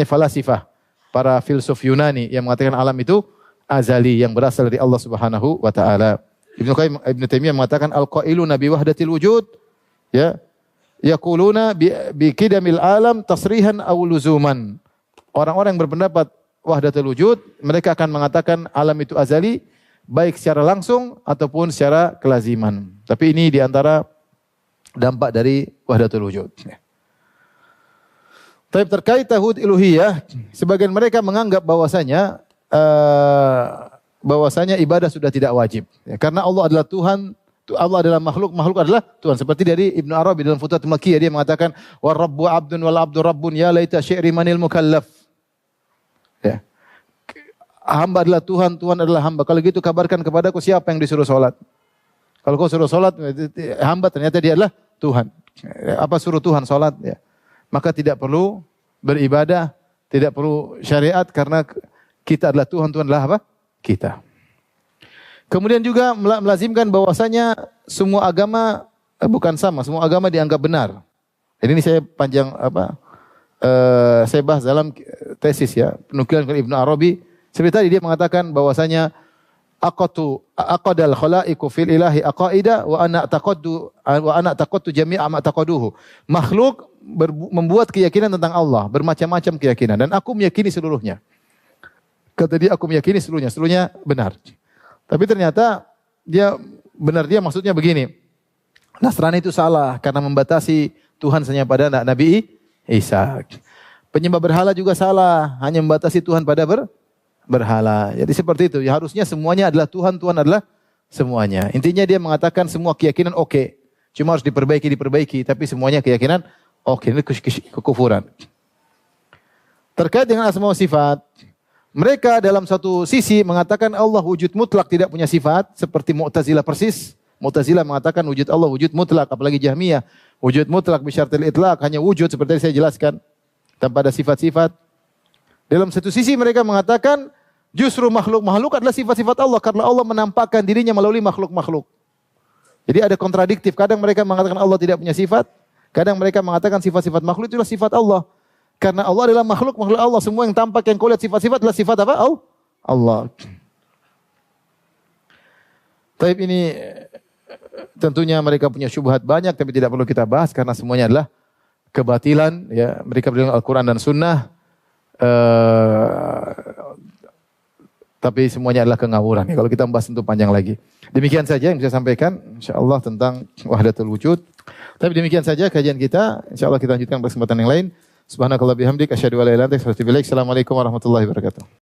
falasifah. Para filsuf Yunani yang mengatakan alam itu azali yang berasal dari Allah Subhanahu wa taala. Ibnu Taimiyah mengatakan al-qailuna bi wahdatil wujud ya yaquluna bi qidamil alam tasrihan aw luzuman. Orang-orang yang berpendapat wahdatul wujud mereka akan mengatakan alam itu azali baik secara langsung ataupun secara kelaziman. Tapi ini di antara dampak dari wahdatul wujud. Tapi terkait tauhid uluhiyah, sebagian mereka menganggap bahwasanya ibadah sudah tidak wajib. Ya, karena Allah adalah Tuhan, Allah adalah makhluk, makhluk adalah Tuhan. Seperti dari Ibnu Arabi dalam Futuhatul Makkiyah dia mengatakan wa rabbu abdun wal abdu rabbun ya laita syi'ri manil mukallaf. Ya. Hamba adalah Tuhan, Tuhan adalah hamba. Kalau gitu kabarkan kepadaku siapa yang disuruh salat. Kalau kau suruh salat hamba ternyata dia adalah Tuhan. Apa suruh Tuhan salat ya. Maka tidak perlu beribadah, tidak perlu syariat karena kita adalah Tuhan, Tuhan adalah apa? Kita. Kemudian juga melazimkan bahwasanya semua agama bukan sama, semua agama dianggap benar. Jadi ini saya panjang saya bahas dalam tesis ya, penukilan Ibnu Arabi. Seperti tadi dia mengatakan bahwasanya aqadal khalaiqu fil ilahi aqaida wa ana taqaddu jami'a ma taqaduhu. Makhluk membuat keyakinan tentang Allah, bermacam-macam keyakinan dan aku meyakini seluruhnya. Kata dia aku meyakini seluruhnya benar. Tapi ternyata dia maksudnya begini. Nasrani itu salah karena membatasi Tuhan hanya pada Nabi Isa. Penyembah berhala juga salah, hanya membatasi Tuhan pada berhala. Jadi seperti itu. Ya, harusnya semuanya adalah Tuhan, Tuhan adalah semuanya. Intinya dia mengatakan semua keyakinan oke. Cuma harus diperbaiki, tapi semuanya keyakinan oke. Ini kekufuran. Terkait dengan asma wa sifat, mereka dalam satu sisi mengatakan Allah wujud mutlak, tidak punya sifat, seperti Mu'tazilah persis. Mu'tazilah mengatakan wujud Allah wujud mutlak, apalagi Jahmiyah. Wujud mutlak bisyartil itlaq, hanya wujud seperti yang saya jelaskan, tanpa ada sifat-sifat. Dalam satu sisi mereka mengatakan justru makhluk-makhluk adalah sifat-sifat Allah karena Allah menampakkan dirinya melalui makhluk-makhluk. Jadi ada kontradiktif. Kadang mereka mengatakan Allah tidak punya sifat, kadang mereka mengatakan sifat-sifat makhluk itulah sifat Allah. Karena Allah adalah makhluk Allah. Semua yang tampak yang kau lihat sifat-sifat adalah sifat apa? Allah. Tapi ini tentunya mereka punya syubhat banyak tapi tidak perlu kita bahas karena semuanya adalah kebatilan ya. Mereka berdasarkan Al-Qur'an dan Sunnah. Tapi semuanya adalah kengawuran. Kalau kita membahas tentu panjang lagi. Demikian saja yang bisa sampaikan insyaallah tentang wahdatul wujud. Tapi demikian saja kajian kita. Insyaallah kita lanjutkan pada kesempatan yang lain. Subhanakallah bihamdik asyhadu an la ilaha illa anta astaghfiruka wa atubu ilaik. Assalamualaikum warahmatullahi wabarakatuh.